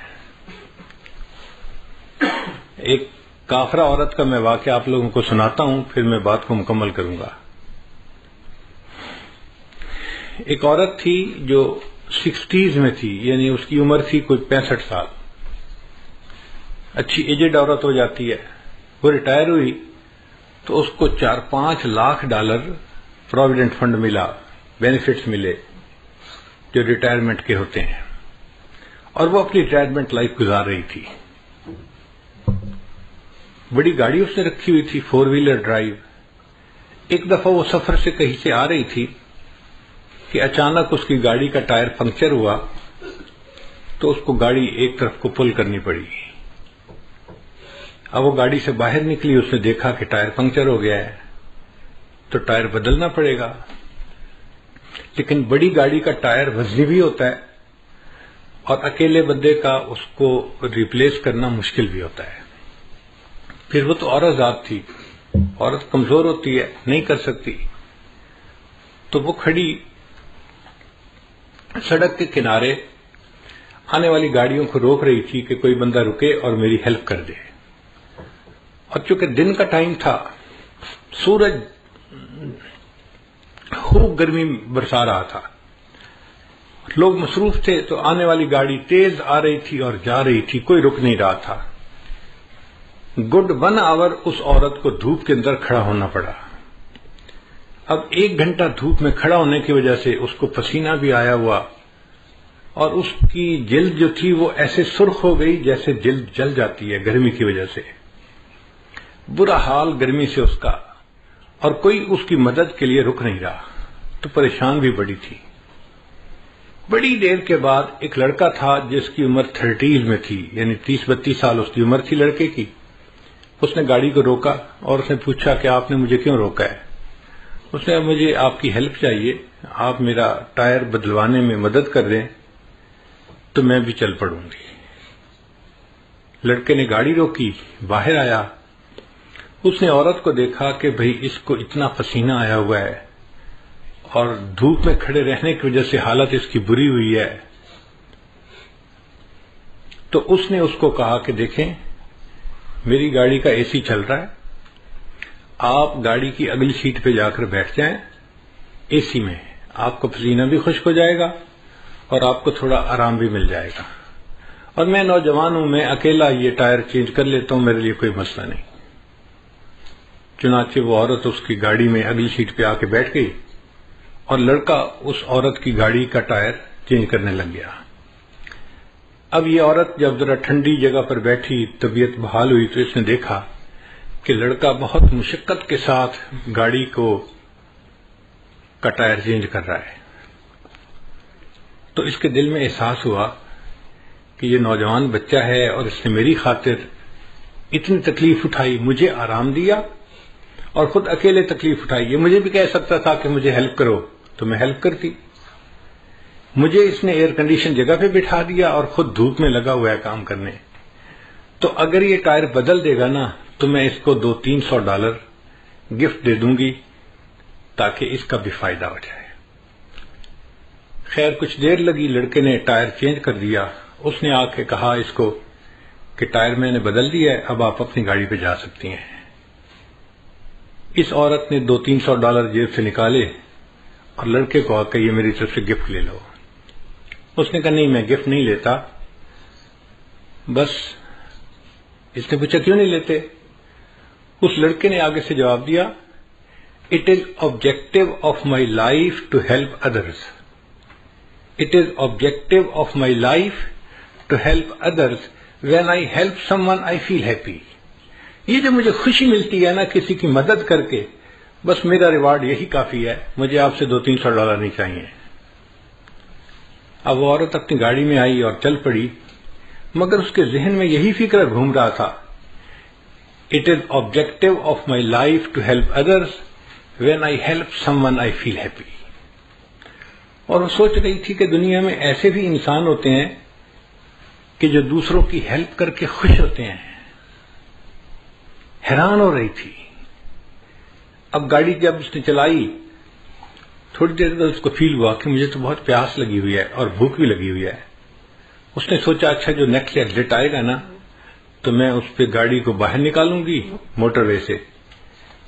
ایک کافرہ عورت کا میں واقعہ آپ لوگوں کو سناتا ہوں، پھر میں بات کو مکمل کروں گا. ایک عورت تھی جو 60s میں تھی، یعنی اس کی عمر تھی کوئی 65 سال. اچھی ایجڈ عورت ہو جاتی ہے. وہ ریٹائر ہوئی تو اس کو $4-5 لاکھ پروویڈنٹ فنڈ ملا، بینیفٹس ملے جو ریٹائرمنٹ کے ہوتے ہیں، اور وہ اپنی ریٹائرمنٹ لائف گزار رہی تھی. بڑی گاڑی اس نے رکھی ہوئی تھی، 4 ویلر ڈرائیو. ایک دفعہ وہ سفر سے کہیں سے آ رہی تھی کہ اچانک اس کی گاڑی کا ٹائر پنکچر ہوا تو اس کو گاڑی ایک طرف کو پل کرنی پڑی. اب وہ گاڑی سے باہر نکلی، اس نے دیکھا کہ ٹائر پنکچر ہو گیا ہے تو ٹائر بدلنا پڑے گا. لیکن بڑی گاڑی کا ٹائر وزنی بھی ہوتا ہے اور اکیلے بندے کا اس کو ریپلیس کرنا مشکل بھی ہوتا ہے. پھر وہ تو عورت ذات تھی، عورت کمزور ہوتی ہے، نہیں کر سکتی. تو وہ کھڑی سڑک کے کنارے آنے والی گاڑیوں کو روک رہی تھی کہ کوئی بندہ رکے اور میری ہیلپ کر دے. اور چونکہ دن کا ٹائم تھا، سورج خوب گرمی برسا رہا تھا، لوگ مصروف تھے، تو آنے والی گاڑی تیز آ رہی تھی اور جا رہی تھی، کوئی رک نہیں رہا تھا. گڈ 1 آور اس عورت کو دھوپ کے اندر کھڑا ہونا پڑا. اب 1 گھنٹہ دھوپ میں کھڑا ہونے کی وجہ سے اس کو پسینہ بھی آیا ہوا، اور اس کی جلد جو تھی وہ ایسے سرخ ہو گئی جیسے جلد جل جاتی ہے گرمی کی وجہ سے. برا حال گرمی سے اس کا، اور کوئی اس کی مدد کے لیے رک نہیں رہا، تو پریشان بھی بڑی تھی. بڑی دیر کے بعد ایک لڑکا تھا جس کی عمر 30 میں تھی، یعنی 30-32 سال اس کی عمر تھی لڑکے کی. اس نے گاڑی کو روکا اور اس نے پوچھا کہ آپ نے مجھے کیوں روکا ہے؟ اس نے مجھے آپ کی ہیلپ چاہیے، آپ میرا ٹائر بدلوانے میں مدد کر دیں تو میں بھی چل پڑوں گی. لڑکے نے گاڑی روکی، باہر آیا. اس نے عورت کو دیکھا کہ بھئی اس کو اتنا پسینہ آیا ہوا ہے اور دھوپ میں کھڑے رہنے کی وجہ سے حالت اس کی بری ہوئی ہے. تو اس نے اس کو کہا کہ دیکھیں میری گاڑی کا اے سی چل رہا ہے، آپ گاڑی کی اگلی سیٹ پہ جا کر بیٹھ جائیں اے سی میں، آپ کو پسینہ بھی خشک ہو جائے گا اور آپ کو تھوڑا آرام بھی مل جائے گا، اور میں نوجوان ہوں، میں اکیلا یہ ٹائر چینج کر لیتا ہوں، میرے لیے کوئی مسئلہ نہیں. چنانچہ وہ عورت اس کی گاڑی میں اگلی سیٹ پہ آ کے بیٹھ گئی اور لڑکا اس عورت کی گاڑی کا ٹائر چینج کرنے لگ گیا. اب یہ عورت جب ذرا ٹھنڈی جگہ پر بیٹھی، طبیعت بحال ہوئی، تو اس نے دیکھا کہ لڑکا بہت مشقت کے ساتھ گاڑی کا ٹائر چینج کر رہا ہے. تو اس کے دل میں احساس ہوا کہ یہ نوجوان بچہ ہے اور اس نے میری خاطر اتنی تکلیف اٹھائی، مجھے آرام دیا اور خود اکیلے تکلیف اٹھائی. یہ مجھے بھی کہہ سکتا تھا کہ مجھے ہیلپ کرو تو میں ہیلپ کرتی. مجھے اس نے ایئر کنڈیشن جگہ پہ بٹھا دیا اور خود دھوپ میں لگا ہوا ہے کام کرنے. تو اگر یہ ٹائر بدل دے گا نا تو میں اس کو $200-300 گفٹ دے دوں گی تاکہ اس کا بھی فائدہ ہو جائے. خیر کچھ دیر لگی، لڑکے نے ٹائر چینج کر دیا. اس نے آ کے کہا اس کو کہ ٹائر میں نے بدل دیا ہے، اب آپ اپنی گاڑی پہ جا سکتی ہیں. اس عورت نے $200-300 جیب سے نکالے اور لڑکے کو آ کے یہ میری طرف سے گفٹ لے لو. اس نے کہا نہیں میں گفٹ نہیں لیتا. بس اس نے پوچھا کیوں نہیں لیتے؟ اس لڑکے نے آگے سے جواب دیا It is objective of my life to help others. It is objective of my life to help others. When I help someone, I feel happy. یہ جو مجھے خوشی ملتی ہے نا کسی کی مدد کر کے، بس میرا ریوارڈ یہی کافی ہے، مجھے آپ سے $200-300 نہیں چاہیے. اب وہ عورت اپنی گاڑی میں آئی اور چل پڑی، مگر اس کے ذہن میں یہی فکر گھوم رہا تھا It is objective of my life to help others. When I help someone, I feel happy. اور وہ سوچ رہی تھی کہ دنیا میں ایسے بھی انسان ہوتے ہیں کہ جو دوسروں کی ہیلپ کر کے خوش ہوتے ہیں. حیران ہو رہی تھی. اب گاڑی جب اس نے چلائی تھوڑی دیر بعد اس کو فیل ہوا کہ مجھے تو بہت پیاس لگی ہوئی ہے اور بھوک بھی لگی ہوئی ہے. اس نے سوچا اچھا جو نیکسٹ ایگزٹ آئے گا نا تو میں اس پہ گاڑی کو باہر نکالوں گی موٹر وے سے،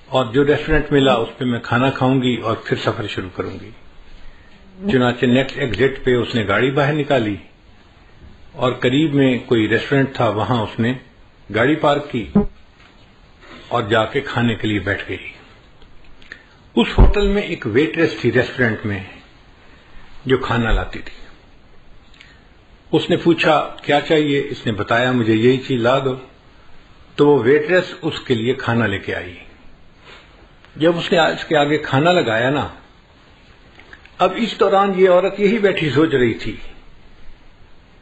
اور جو ریسٹورینٹ ملا اس پہ میں کھانا کھاؤں گی اور پھر سفر شروع کروں گی. چنانچہ نیکسٹ ایگزٹ پہ اس نے گاڑی باہر نکالی اور قریب میں کوئی ریسٹورینٹ تھا، وہاں اس نے گاڑی پارک کی اور جا کے کھانے کے لیے بیٹھ گئی. اس ہوٹل میں ایک ویٹریس تھی ریسٹورینٹ میں جو کھانا لاتی تھی. اس نے پوچھا کیا چاہیے؟ اس نے بتایا مجھے یہی چیز لا دو. تو وہ ویٹریس اس کے لیے کھانا لے کے آئی. جب اس نے اس کے آگے کھانا لگایا نا، اب اس دوران یہ عورت یہی بیٹھی سوچ رہی تھی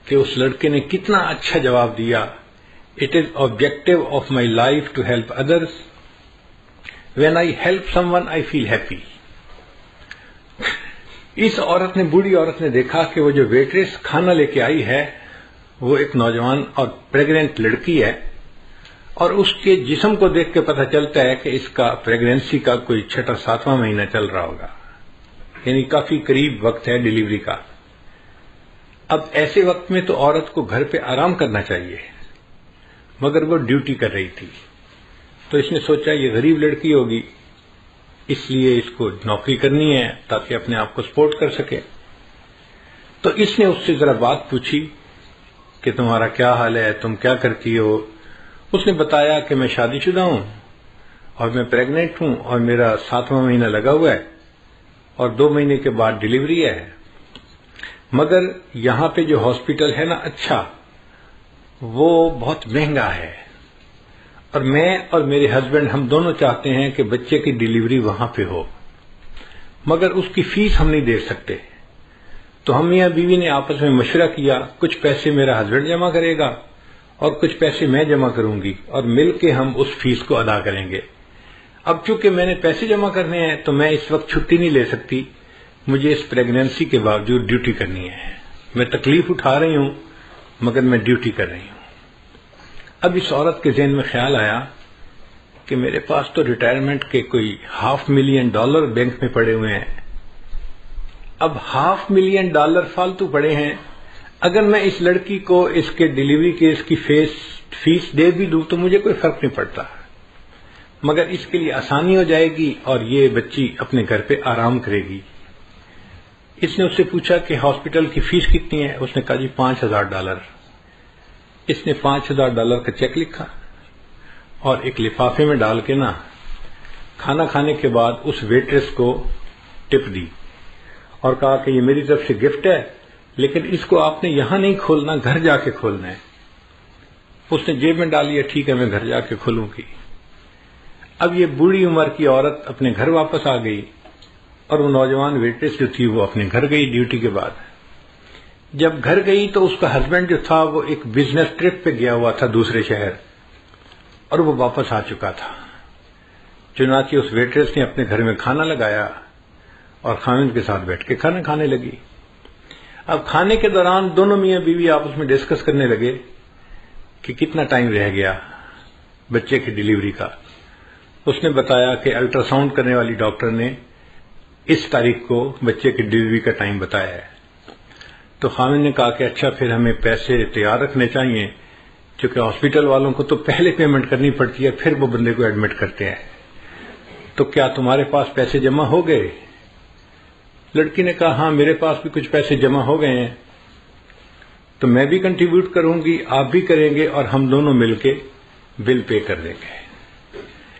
کہ اس لڑکے نے کتنا اچھا جواب دیا It is objective of my life to help others. When I help someone, I feel happy. اس عورت نے، بوڑھی عورت نے دیکھا کہ وہ جو ویٹریس کھانا لے کے آئی ہے وہ ایک نوجوان اور پریگننٹ لڑکی ہے، اور اس کے جسم کو دیکھ کے پتہ چلتا ہے کہ اس کا پریگننسی کا کوئی 6واں مہینہ چل رہا ہوگا، یعنی کافی قریب وقت ہے ڈیلیوری کا. اب ایسے وقت میں تو عورت کو گھر پہ آرام کرنا چاہیے، مگر وہ ڈیوٹی کر رہی تھی. تو اس نے سوچا یہ غریب لڑکی ہوگی، اس لیے اس کو نوکری کرنی ہے تاکہ اپنے آپ کو سپورٹ کر سکے. تو اس نے اس سے ذرا بات پوچھی کہ تمہارا کیا حال ہے، تم کیا کرتی ہو؟ اس نے بتایا کہ میں شادی شدہ ہوں اور میں پریگننٹ ہوں اور میرا 7واں مہینہ لگا ہوا ہے اور 2 مہینے کے بعد ڈیلیوری ہے، مگر یہاں پہ جو ہاسپٹل ہے نا اچھا، وہ بہت مہنگا ہے، اور میں اور میرے ہسبینڈ ہم دونوں چاہتے ہیں کہ بچے کی ڈیلیوری وہاں پہ ہو، مگر اس کی فیس ہم نہیں دے سکتے۔ تو ہم میاں بیوی نے آپس میں مشورہ کیا، کچھ پیسے میرا ہسبینڈ جمع کرے گا اور کچھ پیسے میں جمع کروں گی، اور مل کے ہم اس فیس کو ادا کریں گے۔ اب چونکہ میں نے پیسے جمع کرنے ہیں تو میں اس وقت چھٹی نہیں لے سکتی، مجھے اس پریگنینسی کے باوجود ڈیوٹی کرنی ہے۔ میں تکلیف اٹھا رہی ہوں مگر میں ڈیوٹی کر رہی ہوں۔ اب اس عورت کے ذہن میں خیال آیا کہ میرے پاس تو ریٹائرمنٹ کے کوئی $500,000 بینک میں پڑے ہوئے ہیں، اب $500,000 فالتو پڑے ہیں، اگر میں اس لڑکی کو اس کے ڈیلیوری کے اس کی فیس دے بھی دوں تو مجھے کوئی فرق نہیں پڑتا، مگر اس کے لیے آسانی ہو جائے گی اور یہ بچی اپنے گھر پہ آرام کرے گی۔ اس نے اس سے پوچھا کہ ہاسپٹل کی فیس کتنی ہے؟ اس نے کہا جی $5,000۔ اس نے $5,000 کا چیک لکھا اور ایک لفافے میں ڈال کے نا کھانا کھانے کے بعد اس ویٹریس کو ٹپ دی اور کہا کہ یہ میری طرف سے گفٹ ہے، لیکن اس کو آپ نے یہاں نہیں کھولنا، گھر جا کے کھولنا ہے۔ اس نے جیب میں ڈال لیا، ٹھیک ہے میں گھر جا کے کھولوں گی۔ اب یہ بوڑھی عمر کی عورت اپنے گھر واپس آ گئی اور وہ نوجوان ویٹریس جو تھی وہ اپنے گھر گئی ڈیوٹی کے بعد۔ جب گھر گئی تو اس کا ہسبینڈ جو تھا وہ ایک بزنس ٹرپ پہ گیا ہوا تھا دوسرے شہر، اور وہ واپس آ چکا تھا۔ چنانچہ اس ویٹریس نے اپنے گھر میں کھانا لگایا اور خاوند کے ساتھ بیٹھ کے کھانا کھانے لگی۔ اب کھانے کے دوران دونوں میاں بیوی آپس میں ڈسکس کرنے لگے کہ کتنا ٹائم رہ گیا بچے کی ڈیلیوری کا۔ اس نے بتایا کہ الٹرا ساؤنڈ کرنے والی ڈاکٹر نے اس تاریخ کو بچے کی ڈیلیوری کا ٹائم بتایا ہے۔ تو خاوند نے کہا کہ اچھا پھر ہمیں پیسے تیار رکھنے چاہیے، چونکہ ہاسپٹل والوں کو تو پہلے پیمنٹ کرنی پڑتی ہے پھر وہ بندے کو ایڈمٹ کرتے ہیں، تو کیا تمہارے پاس پیسے جمع ہو گئے؟ لڑکی نے کہا ہاں میرے پاس بھی کچھ پیسے جمع ہو گئے ہیں، تو میں بھی کنٹریبیوٹ کروں گی، آپ بھی کریں گے، اور ہم دونوں مل کے بل پے کر دیں گے۔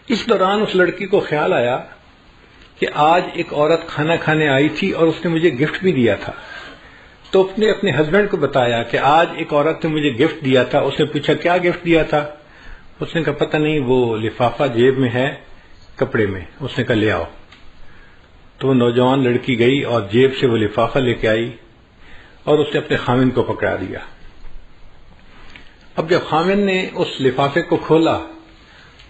اس دوران اس لڑکی کو خیال آیا کہ آج ایک عورت کھانا کھانے آئی تھی اور اس نے مجھے گفٹ بھی دیا تھا، تو اس نے اپنے ہسبینڈ کو بتایا کہ آج ایک عورت نے مجھے گفٹ دیا تھا۔ اس نے پوچھا کیا گفٹ دیا تھا؟ اس نے کہا پتہ نہیں، وہ لفافہ جیب میں ہے کپڑے میں۔ اس نے کہا لے آؤ۔ تو وہ نوجوان لڑکی گئی اور جیب سے وہ لفافہ لے کے آئی اور اس نے اپنے خاوند کو پکڑا دیا۔ اب جب خاوند نے اس لفافے کو کھولا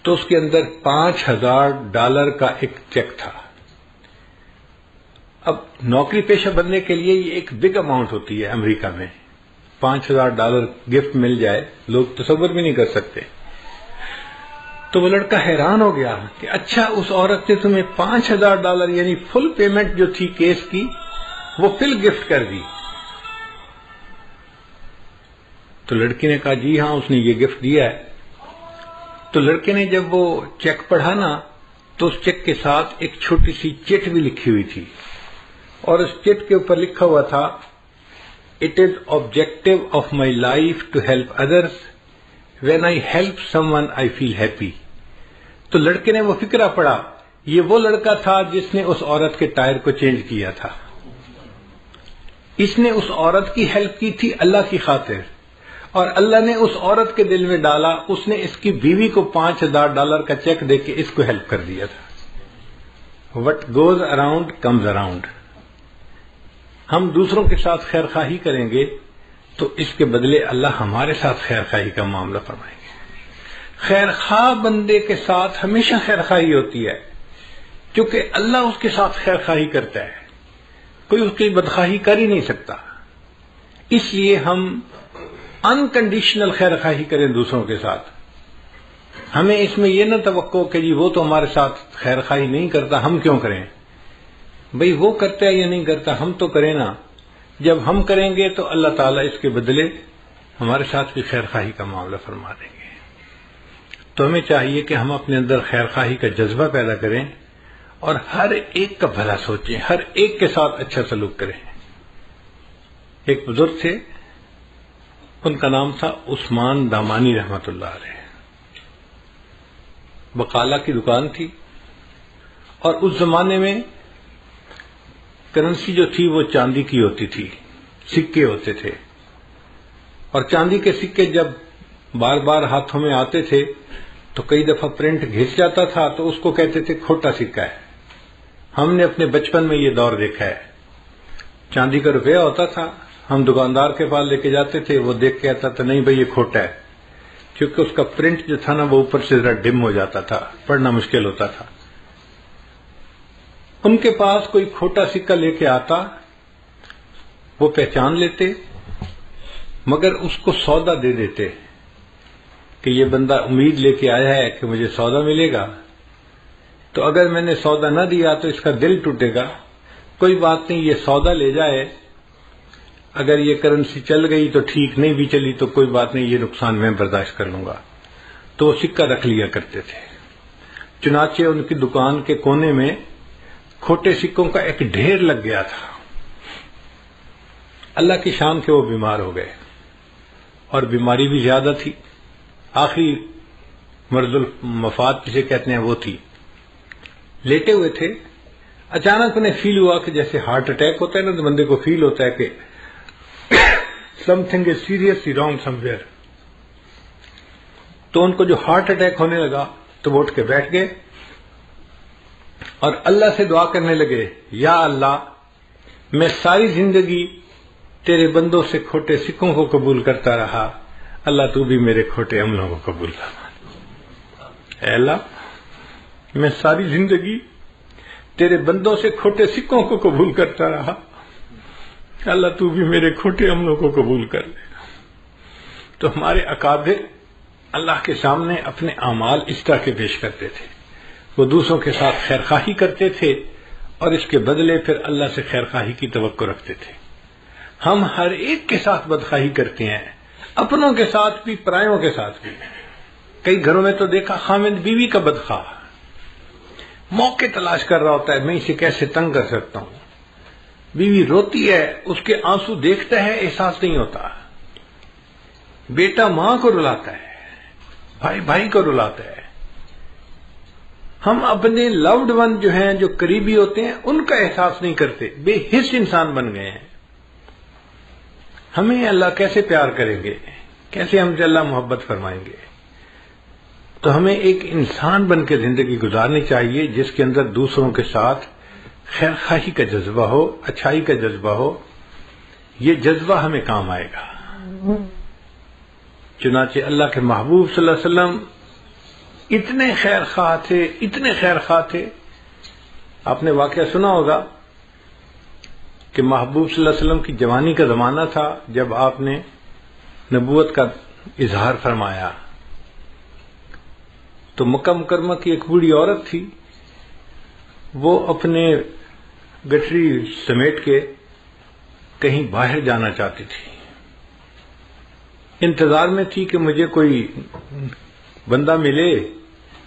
تو اس کے اندر $5,000 کا ایک چیک تھا۔ اب نوکری پیشہ بننے کے لیے یہ ایک بگ اماؤنٹ ہوتی ہے امریکہ میں، $5,000 گفٹ مل جائے لوگ تصور بھی نہیں کر سکتے۔ تو وہ لڑکا حیران ہو گیا کہ اچھا اس عورت نے تمہیں $5,000 یعنی فل پیمنٹ جو تھی کیس کی وہ فل گفٹ کر دی۔ تو لڑکی نے کہا جی ہاں اس نے یہ گفٹ دیا ہے۔ تو لڑکے نے جب وہ چیک پڑھا نا تو اس چیک کے ساتھ ایک چھوٹی سی چٹ بھی لکھی ہوئی تھی، اور اس چٹ کے اوپر لکھا ہوا تھا "It is objective of my life to help others. When I help someone I feel happy." تو لڑکے نے وہ فقرہ پڑھا، یہ وہ لڑکا تھا جس نے اس عورت کے ٹائر کو چینج کیا تھا۔ اس نے اس عورت کی ہیلپ کی تھی اللہ کی خاطر، اور اللہ نے اس عورت کے دل میں ڈالا، اس نے اس کی بیوی کو $5,000 کا چیک دے کے اس کو ہیلپ کر دیا تھا۔ What goes around comes around۔ ہم دوسروں کے ساتھ خیر خواہی کریں گے تو اس کے بدلے اللہ ہمارے ساتھ خیر خواہی کا معاملہ فرمائیں گے۔ خیر خواہ بندے کے ساتھ ہمیشہ خیر خواہی ہوتی ہے، کیونکہ اللہ اس کے ساتھ خیر خواہی کرتا ہے، کوئی اس کی بدخواہی کر ہی نہیں سکتا۔ اس لیے ہم انکنڈیشنل خیر خواہی کریں دوسروں کے ساتھ۔ ہمیں اس میں یہ نہ توقع کہ جی وہ تو ہمارے ساتھ خیر خواہی نہیں کرتا، ہم کیوں کریں؟ بھئی وہ کرتا ہے یا نہیں کرتا، ہم تو کریں نا۔ جب ہم کریں گے تو اللہ تعالیٰ اس کے بدلے ہمارے ساتھ بھی خیر خواہی کا معاملہ فرما دیں گے۔ تو ہمیں چاہیے کہ ہم اپنے اندر خیر خواہی کا جذبہ پیدا کریں اور ہر ایک کا بھلا سوچیں، ہر ایک کے ساتھ اچھا سلوک کریں۔ ایک بزرگ تھے، ان کا نام تھا عثمان دامانی رحمۃ اللہ علیہ۔ بقالہ کی دکان تھی، اور اس زمانے میں کرنسی جو تھی وہ چاندی کی ہوتی تھی، سکے ہوتے تھے، اور چاندی کے سکے جب بار بار ہاتھوں میں آتے تھے تو کئی دفعہ پرنٹ گھس جاتا تھا تو اس کو کہتے تھے کھوٹا سکہ ہے۔ ہم نے اپنے بچپن میں یہ دور دیکھا ہے۔ چاندی کا روپیہ ہوتا تھا، ہم دکاندار کے پاس لے کے جاتے تھے، وہ دیکھ کے کہتا تھا نہیں بھائی یہ کھوٹا ہے، کیونکہ اس کا پرنٹ جو تھا نا وہ اوپر سے ذرا ڈم ہو جاتا تھا، پڑھنا مشکل ہوتا تھا۔ ان کے پاس کوئی کھوٹا سکہ لے کے آتا، وہ پہچان لیتے، مگر اس کو سودا دے دیتے کہ یہ بندہ امید لے کے آیا ہے کہ مجھے سودا ملے گا، تو اگر میں نے سودا نہ دیا تو اس کا دل ٹوٹے گا، کوئی بات نہیں، یہ سودا لے جائے، اگر یہ کرنسی چل گئی تو ٹھیک، نہیں بھی چلی تو کوئی بات نہیں، یہ نقصان میں برداشت کر لوں گا۔ تو وہ سکہ رکھ لیا کرتے تھے۔ چنانچہ ان کی دکان کے کونے میں کھوٹے سکوں کا ایک ڈھیر لگ گیا تھا۔ اللہ کی شان کے وہ بیمار ہو گئے، اور بیماری بھی زیادہ تھی، آخری مرض المفات جسے کہتے ہیں وہ تھی۔ لیٹے ہوئے تھے، اچانک انہیں فیل ہوا کہ جیسے ہارٹ اٹیک ہوتا ہے نا، تو بندے کو فیل ہوتا ہے کہ some thing is seriously wrong some where. تو ان کو جو ہارٹ اٹیک ہونے لگا تو وہ اٹھ کے بیٹھ گئے اور اللہ سے دعا کرنے لگے، یا اللہ میں ساری زندگی تیرے بندوں سے کھوٹے سکوں کو قبول کرتا رہا، اللہ تو بھی میرے کھوٹے عملوں کو قبول فرما۔ اے اللہ میں ساری زندگی تیرے بندوں سے کھوٹے سکوں کو قبول کرتا رہا، اللہ تو بھی میرے کھوٹے عملوں کو قبول کر لے۔ تو ہمارے اکابر اللہ کے سامنے اپنے اعمال اس طرح کے پیش کرتے تھے، وہ دوسروں کے ساتھ خیرخواہی کرتے تھے اور اس کے بدلے پھر اللہ سے خیرخواہی کی توقع رکھتے تھے۔ ہم ہر ایک کے ساتھ بدخواہی کرتے ہیں، اپنوں کے ساتھ بھی، پرایوں کے ساتھ بھی۔ کئی گھروں میں تو دیکھا خاوند بیوی کا بدخواہ موقع تلاش کر رہا ہوتا ہے، میں اسے کیسے تنگ کر سکتا ہوں۔ بیوی روتی ہے، اس کے آنسو دیکھتا ہے، احساس نہیں ہوتا۔ بیٹا ماں کو رلاتا ہے، بھائی بھائی کو رلاتا ہے۔ ہم اپنے لوڈ ون جو ہیں، جو قریبی ہوتے ہیں، ان کا احساس نہیں کرتے، بے حس انسان بن گئے ہیں۔ ہمیں اللہ کیسے پیار کریں گے، کیسے ہم سے اللہ محبت فرمائیں گے؟ تو ہمیں ایک انسان بن کے زندگی گزارنی چاہیے جس کے اندر دوسروں کے ساتھ خیر خواہی کا جذبہ ہو، اچھائی کا جذبہ ہو۔ یہ جذبہ ہمیں کام آئے گا۔ چنانچہ اللہ کے محبوب صلی اللہ علیہ وسلم اتنے خیر خواہ تھے، اتنے خیر خواہ تھے۔ آپ نے واقعہ سنا ہوگا کہ محبوب صلی اللہ علیہ وسلم کی جوانی کا زمانہ تھا جب آپ نے نبوت کا اظہار فرمایا، تو مکہ مکرمہ کی ایک بوڑھی عورت تھی، وہ اپنے گٹری سمیٹ کے کہیں باہر جانا چاہتی تھی، انتظار میں تھی کہ مجھے کوئی بندہ ملے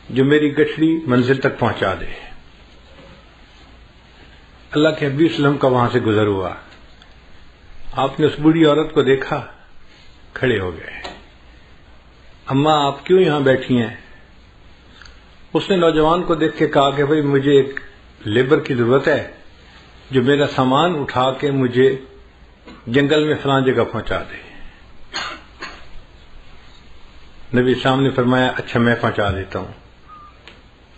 جو میری گٹری منزل تک پہنچا دے۔ اللہ کے حبیب صلی اللہ علیہ وسلم کا وہاں سے گزر ہوا، آپ نے اس بوڑھی عورت کو دیکھا، کھڑے ہو گئے۔ اماں آپ کیوں یہاں بیٹھی ہیں؟ اس نے نوجوان کو دیکھ کے کہا کہ بھئی مجھے ایک لیبر کی ضرورت ہے جو میرا سامان اٹھا کے مجھے جنگل میں فلاں جگہ پہنچا دے۔ نبی صاحب نے فرمایا اچھا میں پہنچا دیتا ہوں۔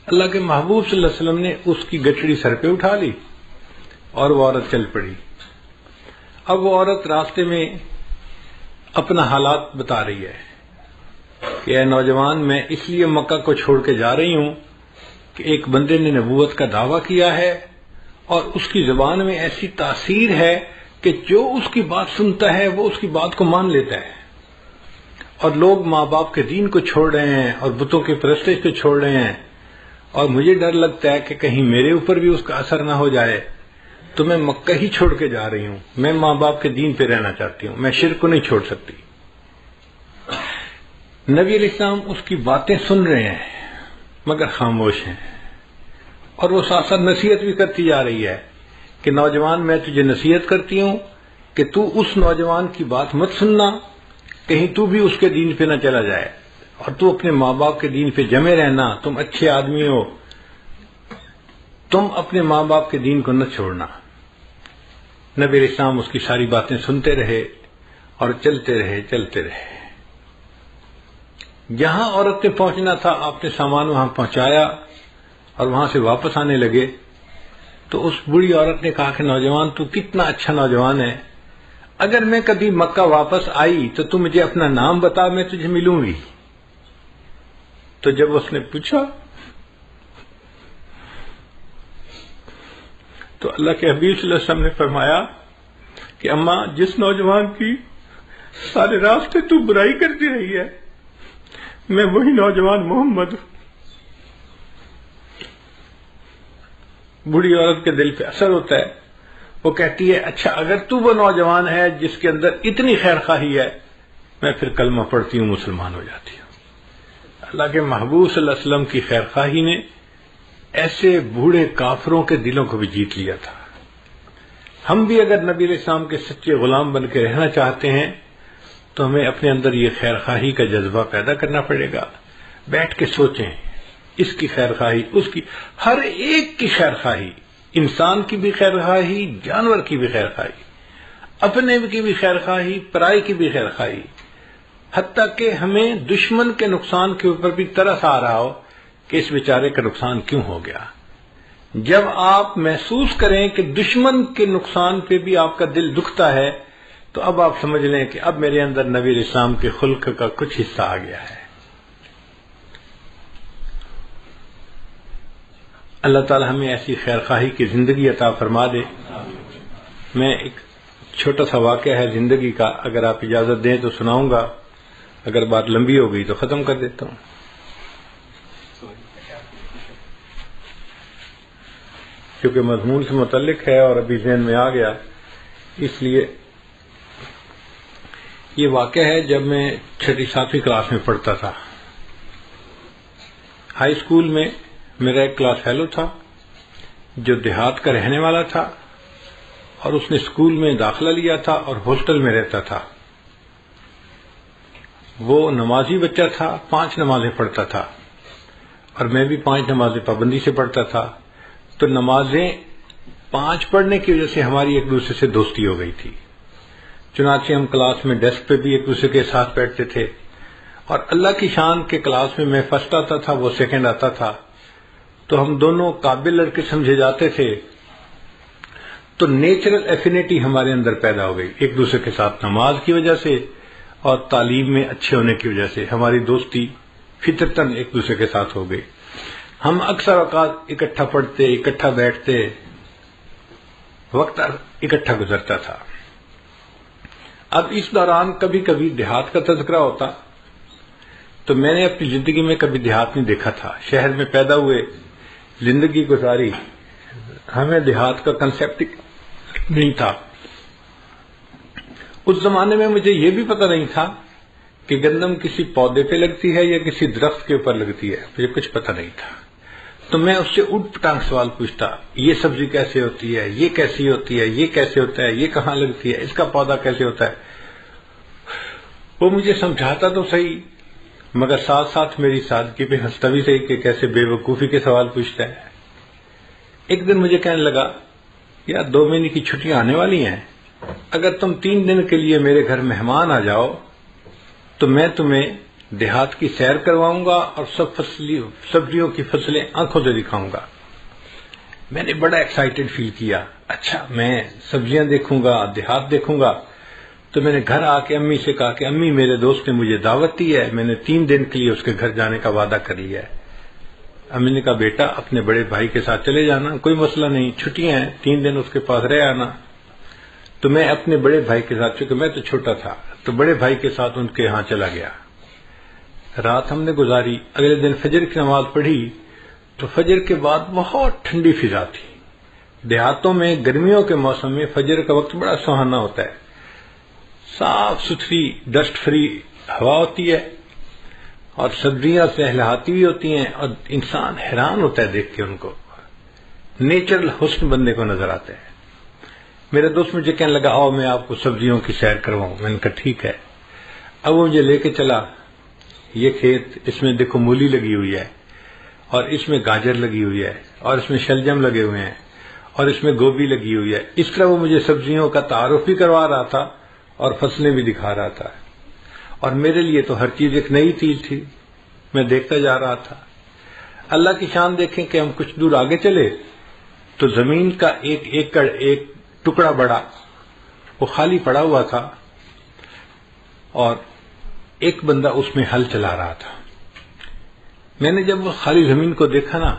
اللہ کے محبوب صلی اللہ علیہ وسلم نے اس کی گٹڑی سر پہ اٹھا لی اور وہ عورت چل پڑی۔ اب وہ عورت راستے میں اپنا حالات بتا رہی ہے کہ اے نوجوان، میں اس لیے مکہ کو چھوڑ کے جا رہی ہوں کہ ایک بندے نے نبوت کا دعویٰ کیا ہے اور اس کی زبان میں ایسی تاثیر ہے کہ جو اس کی بات سنتا ہے وہ اس کی بات کو مان لیتا ہے، اور لوگ ماں باپ کے دین کو چھوڑ رہے ہیں اور بتوں کے پرستش کو چھوڑ رہے ہیں، اور مجھے ڈر لگتا ہے کہ کہیں میرے اوپر بھی اس کا اثر نہ ہو جائے، تو میں مکہ ہی چھوڑ کے جا رہی ہوں، میں ماں باپ کے دین پہ رہنا چاہتی ہوں، میں شرک کو نہیں چھوڑ سکتی۔ نبی علیہ السلام اس کی باتیں سن رہے ہیں مگر خاموش ہیں، اور وہ ساتھ ساتھ نصیحت بھی کرتی جا رہی ہے کہ نوجوان میں تجھے نصیحت کرتی ہوں کہ تو اس نوجوان کی بات مت سننا، کہیں تو بھی اس کے دین پہ نہ چلا جائے، اور تو اپنے ماں باپ کے دین پہ جمے رہنا، تم اچھے آدمی ہو، تم اپنے ماں باپ کے دین کو نہ چھوڑنا۔ نبی علیہ السلام اس کی ساری باتیں سنتے رہے اور چلتے رہے. جہاں عورت نے پہنچنا تھا آپ نے سامان وہاں پہنچایا اور وہاں سے واپس آنے لگے تو اس بوڑھی عورت نے کہا کہ نوجوان تو کتنا اچھا نوجوان ہے، اگر میں کبھی مکہ واپس آئی تو تم مجھے اپنا نام بتا، میں تجھے ملوں گی. تو جب اس نے پوچھا تو اللہ کے حبیب صلی اللہ علیہ وسلم نے فرمایا کہ اماں جس نوجوان کی سارے راستے تو برائی کرتی رہی ہے میں وہی نوجوان محمد ہوں. بوڑھی عورت کے دل پہ اثر ہوتا ہے، وہ کہتی ہے اچھا اگر تو وہ نوجوان ہے جس کے اندر اتنی خیر خواہی ہے میں پھر کلمہ پڑھتی ہوں، مسلمان ہو جاتی ہوں. اللہ کے محبوب صلی اللہ علیہ وسلم کی خیر خواہی نے ایسے بوڑھے کافروں کے دلوں کو بھی جیت لیا تھا. ہم بھی اگر نبی علیہ السلام کے سچے غلام بن کے رہنا چاہتے ہیں تو ہمیں اپنے اندر یہ خیر خواہی کا جذبہ پیدا کرنا پڑے گا. بیٹھ کے سوچیں، اس کی خیر خواہی، اس کی، ہر ایک کی خیر خواہی، انسان کی بھی خیر خواہی، جانور کی بھی خیر خواہی، اپنے کی بھی خیر خواہی، پرائی کی بھی خیر خواہی، حتیٰ کہ ہمیں دشمن کے نقصان کے اوپر بھی ترس آ رہا ہو کہ اس بیچارے کا نقصان کیوں ہو گیا. جب آپ محسوس کریں کہ دشمن کے نقصان پہ بھی آپ کا دل دکھتا ہے تو اب آپ سمجھ لیں کہ اب میرے اندر نبی علیہ السلام کے خلق کا کچھ حصہ آ گیا ہے. اللہ تعالی ہمیں ایسی خیر خواہی کی زندگی عطا فرما دے. میں ایک چھوٹا سا واقعہ ہے زندگی کا، اگر آپ اجازت دیں تو سناؤں گا، اگر بات لمبی ہو گئی تو ختم کر دیتا ہوں. کیونکہ مضمون سے متعلق ہے اور ابھی ذہن میں آ گیا، اس لیے یہ واقعہ ہے جب میں 6ٹھی کلاس میں پڑھتا تھا. ہائی اسکول میں میرا ایک کلاس فیلو تھا جو دیہات کا رہنے والا تھا اور اس نے اسکول میں داخلہ لیا تھا اور ہاسٹل میں رہتا تھا. وہ نمازی بچہ تھا، 5 نمازیں پڑھتا تھا اور میں بھی 5 نمازیں پابندی سے پڑھتا تھا. تو نمازیں 5 پڑھنے کی وجہ سے ہماری ایک دوسرے سے دوستی ہو گئی تھی. چنانچہ ہم کلاس میں ڈیسک پہ بھی ایک دوسرے کے ساتھ بیٹھتے تھے اور اللہ کی شان کے کلاس میں فرسٹ آتا تھا، وہ سیکنڈ آتا تھا، تو ہم دونوں قابل لڑکے سمجھے جاتے تھے. تو نیچرل ایفینٹی ہمارے اندر پیدا ہو گئی ایک دوسرے کے ساتھ نماز کی وجہ سے اور تعلیم میں اچھے ہونے کی وجہ سے ہماری دوستی فطرتاً ایک دوسرے کے ساتھ ہو گئی. ہم اکثر اوقات اکٹھا پڑھتے، اکٹھا بیٹھتے، وقت اکٹھا گزرتا تھا. اب اس دوران کبھی کبھی دیہات کا تذکرہ ہوتا تو میں نے اپنی زندگی میں کبھی دیہات نہیں دیکھا تھا. شہر میں پیدا ہوئے، زندگی گزاری، ہمیں دیہات کا کنسیپٹ نہیں تھا. اس زمانے میں مجھے یہ بھی پتہ نہیں تھا کہ گندم کسی پودے پہ لگتی ہے یا کسی درخت کے اوپر لگتی ہے، مجھے کچھ پتہ نہیں تھا. تو میں اس سے اٹھ پٹانگ سوال پوچھتا، یہ سبزی کیسے ہوتی ہے، یہ کیسی ہوتی ہے، یہ کیسے ہوتا ہے، یہ کہاں لگتی ہے، اس کا پودا کیسے ہوتا ہے. وہ مجھے سمجھاتا تو صحیح مگر ساتھ ساتھ میری سادگی پہ ہنستا بھی صحیح کہ کیسے بے وقوفی کے سوال پوچھتا ہے. ایک دن مجھے کہنے لگا یار 2 مہینے کی چھٹیاں آنے والی ہیں، اگر تم 3 دن کے لیے میرے گھر مہمان آ جاؤ تو میں تمہیں دیہات کی سیر کرواؤں گا اور سبزیوں کی فصلیں آنکھوں سے دکھاؤں گا. میں نے بڑا ایکسائٹڈ فیل کیا، اچھا میں سبزیاں دیکھوں گا، دیہات دیکھوں گا. تو میں نے گھر آ کے امی سے کہا کہ امی میرے دوست نے مجھے دعوت دی ہے، میں نے 3 دن کے لیے اس کے گھر جانے کا وعدہ کر لیا ہے. امی نے کہا بیٹا اپنے بڑے بھائی کے ساتھ چلے جانا، کوئی مسئلہ نہیں، چھٹیاں ہیں، 3 دن اس کے پاس رہ آنا. تو میں اپنے بڑے بھائی کے ساتھ، چونکہ میں تو چھوٹا تھا تو بڑے بھائی کے ساتھ ان کے ہاں چلا گیا. رات ہم نے گزاری. اگلے دن فجر کی نماز پڑھی تو فجر کے بعد بہت ٹھنڈی فضا تھی. دیہاتوں میں گرمیوں کے موسم میں فجر کا وقت بڑا سہانا ہوتا ہے، صاف ستھری ڈسٹ فری ہوا ہوتی ہے اور سبزیاں لہلہاتی ہوئی ہوتی ہیں اور انسان حیران ہوتا ہے دیکھ کے ان کو. نیچرل حسن بندے کو نظر آتا ہے. میرا دوست مجھے کہنے لگا آؤ میں آپ کو سبزیوں کی سیر کرواؤں. میں نے کہا ٹھیک ہے. اب وہ مجھے لے کے چلا. یہ کھیت، اس میں دیکھو مولی لگی ہوئی ہے اور اس میں گاجر لگی ہوئی ہے اور اس میں شلجم لگے ہوئے ہیں اور اس میں گوبھی لگی ہوئی ہے. اس طرح وہ مجھے سبزیوں کا تعارف بھی کروا رہا تھا اور فصلیں بھی دکھا رہا تھا. اور میرے لیے تو ہر چیز ایک نئی چیز تھی. میں دیکھتا جا رہا تھا. اللہ کی شان دیکھیں کہ ہم کچھ دور آگے چلے تو زمین کا ایک ایکڑ ایک ٹکڑا بڑا وہ خالی پڑا ہوا تھا اور ایک بندہ اس میں ہل چلا رہا تھا. میں نے جب وہ خالی زمین کو دیکھا نا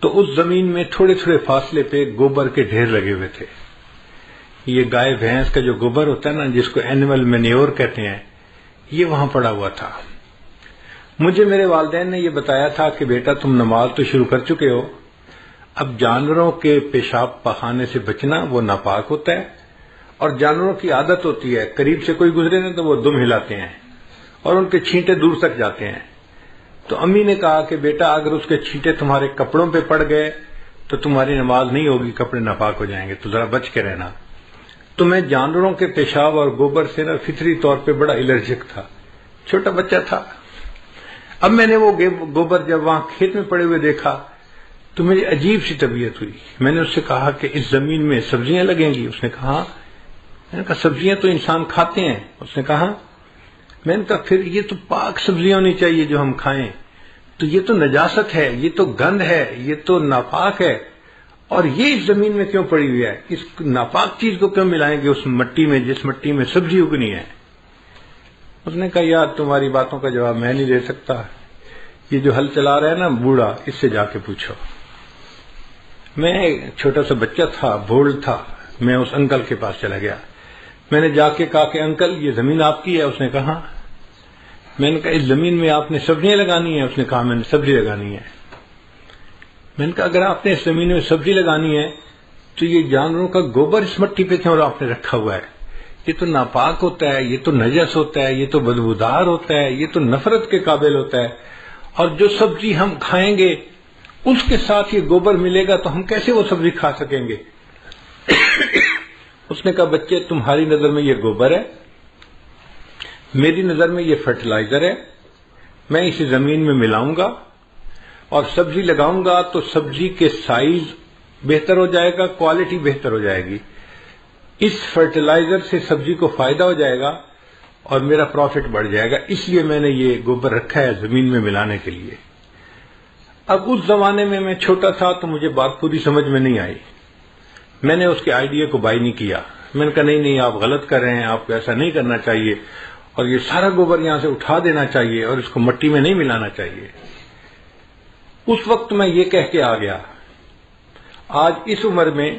تو اس زمین میں تھوڑے تھوڑے فاصلے پہ گوبر کے ڈھیر لگے ہوئے تھے. یہ گائے بھینس کا جو گوبر ہوتا ہے نا جس کو اینیمل مینیور کہتے ہیں یہ وہاں پڑا ہوا تھا. مجھے میرے والدین نے یہ بتایا تھا کہ بیٹا تم نماز تو شروع کر چکے ہو، اب جانوروں کے پیشاب پخانے سے بچنا وہ ناپاک ہوتا ہے اور جانوروں کی عادت ہوتی ہے قریب سے کوئی گزرے نا تو وہ دم ہلاتے ہیں اور ان کے چھینٹے دور تک جاتے ہیں. تو امی نے کہا کہ بیٹا اگر اس کے چھینٹے تمہارے کپڑوں پہ پڑ گئے تو تمہاری نماز نہیں ہوگی، کپڑے ناپاک ہو جائیں گے، تو ذرا بچ کے رہنا. تو میں جانوروں کے پیشاب اور گوبر سے نا فطری طور پہ بڑا الرجک تھا، چھوٹا بچہ تھا. اب میں نے وہ گوبر جب وہاں کھیت میں پڑے ہوئے دیکھا تو میری عجیب سی طبیعت ہوئی. میں نے اس سے کہا کہ اس زمین میں سبزیاں لگیں گی؟ اس نے کہا. میں نے کہا سبزیاں تو انسان کھاتے ہیں. اس نے کہا. میں نے کہا پھر یہ تو پاک سبزیاں ہونی چاہیے جو ہم کھائیں، تو یہ تو نجاست ہے، یہ تو گند ہے، یہ تو ناپاک ہے، اور یہ اس زمین میں کیوں پڑی ہوئی ہے؟ اس ناپاک چیز کو کیوں ملائیں گے اس مٹی میں جس مٹی میں سبزی اگنی ہے؟ اس نے کہا یار تمہاری باتوں کا جواب میں نہیں دے سکتا، یہ جو ہل چلا رہا ہے نا بوڑھا اس سے جا کے پوچھو. میں چھوٹا سا بچہ تھا، بھول تھا. میں اس انکل کے پاس چلا گیا. میں نے جا کے کہا کہ انکل یہ زمین آپ کی ہے؟ اس نے کہا. میں نے کہا اس زمین میں آپ نے سبزیاں لگانی ہیں؟ اس نے کہا میں نے سبزی لگانی ہے. میں نے کہا اگر آپ نے اس زمین میں سبزی لگانی ہے تو یہ جانوروں کا گوبر اس مٹی پہ کیوں آپ نے رکھا ہوا ہے؟ یہ تو ناپاک ہوتا ہے، یہ تو نجس ہوتا ہے، یہ تو بدبودار ہوتا ہے، یہ تو نفرت کے قابل ہوتا ہے، اور جو سبزی ہم کھائیں گے اس کے ساتھ یہ گوبر ملے گا تو ہم کیسے وہ سبزی کھا سکیں گے؟ اس نے کہا بچے تمہاری نظر میں یہ گوبر ہے، میری نظر میں یہ فرٹیلائزر ہے. میں اسے زمین میں ملاؤں گا اور سبزی لگاؤں گا تو سبزی کے سائز بہتر ہو جائے گا، کوالٹی بہتر ہو جائے گی. اس فرٹیلائزر سے سبزی کو فائدہ ہو جائے گا اور میرا پروفٹ بڑھ جائے گا، اس لیے میں نے یہ گوبر رکھا ہے زمین میں ملانے کے لیے. اب اس زمانے میں میں چھوٹا تھا تو مجھے بات پوری سمجھ میں نہیں آئی. میں نے اس کے آئیڈیا کو بائی نہیں کیا. میں نے کہا نہیں آپ غلط کر رہے ہیں، آپ کو ایسا نہیں کرنا چاہیے اور یہ سارا گوبر یہاں سے اٹھا دینا چاہیے اور اس کو مٹی میں نہیں ملانا چاہیے. اس وقت میں یہ کہہ کے آ گیا. آج اس عمر میں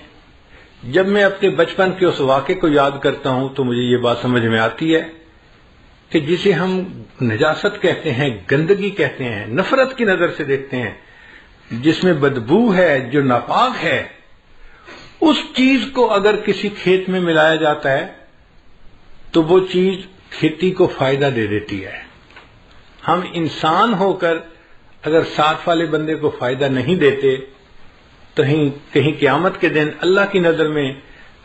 جب میں اپنے بچپن کے اس واقعے کو یاد کرتا ہوں تو مجھے یہ بات سمجھ میں آتی ہے کہ جسے ہم نجاست کہتے ہیں، گندگی کہتے ہیں، نفرت کی نظر سے دیکھتے ہیں، جس میں بدبو ہے، جو ناپاک ہے، اس چیز کو اگر کسی کھیت میں ملایا جاتا ہے تو وہ چیز کھیتی کو فائدہ دے دیتی ہے. ہم انسان ہو کر اگر ساتھ والے بندے کو فائدہ نہیں دیتے تو کہیں قیامت کے دن اللہ کی نظر میں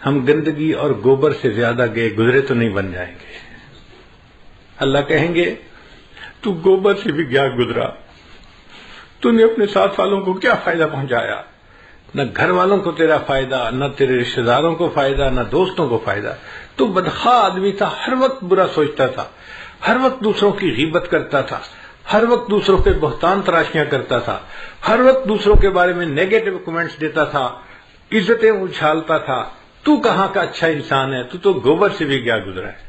ہم گندگی اور گوبر سے زیادہ گئے گزرے تو نہیں بن جائیں گے. اللہ کہیں گے تو گوبر سے بھی کیا گزرا، تو نے اپنے ساتھ والوں کو کیا فائدہ پہنچایا؟ نہ گھر والوں کو تیرا فائدہ، نہ تیرے رشتہ داروں کو فائدہ، نہ دوستوں کو فائدہ. تو بدخواہ آدمی تھا، ہر وقت برا سوچتا تھا، ہر وقت دوسروں کی غیبت کرتا تھا، ہر وقت دوسروں پہ بہتان تراشیاں کرتا تھا، ہر وقت دوسروں کے بارے میں نیگیٹو کمنٹس دیتا تھا، عزتیں اچھالتا تھا. تو کہاں کا اچھا انسان ہے، تو گوبر سے بھی کیا گزرا ہے.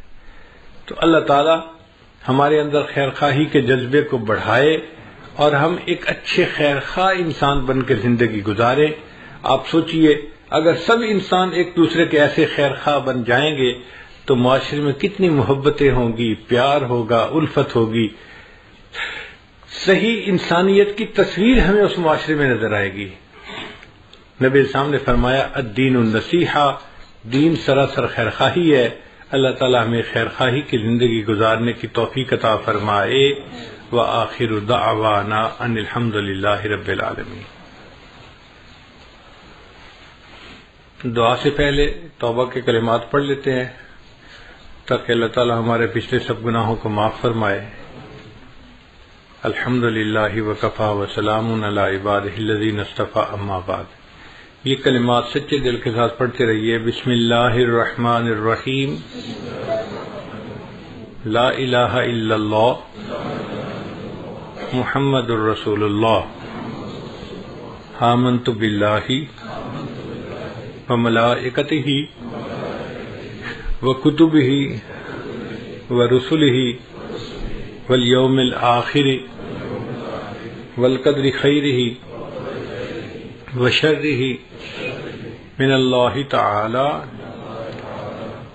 تو اللہ تعالی ہمارے اندر خیرخواہی کے جذبے کو بڑھائے اور ہم ایک اچھے خیرخواہ انسان بن کے زندگی گزاریں. آپ سوچئے اگر سب انسان ایک دوسرے کے ایسے خیرخواہ بن جائیں گے تو معاشرے میں کتنی محبتیں ہوں گی، پیار ہوگا، الفت ہوگی. صحیح انسانیت کی تصویر ہمیں اس معاشرے میں نظر آئے گی. نبی اسلام نے فرمایا الدین النصیحہ، دین سراسر خیرخواہی ہے. اللہ تعالی ہمیں خیرخواہی کی زندگی گزارنے کی توفیق عطا فرمائے. وآخر دعوانا ان الحمد للہ رب العالمین. دعا سے پہلے توبہ کے کلمات پڑھ لیتے ہیں تاکہ اللہ تعالی ہمارے پچھلے سب گناہوں کو معاف فرمائے. الحمد للہ وکفی وسلام علی عبادہ الذین اصطفی اما بعد. یہ کلمات سچے دل کے ساتھ پڑھتے رہیے. بسم اللہ الرحمن الرحیم. لا الہ الا اللہ محمد الرسول اللہ. آمنت باللہ وملائکتہ وکتبہ ورسلہ والیوم الآخر والقدر خیرہ وشرہ من اللہ تعالی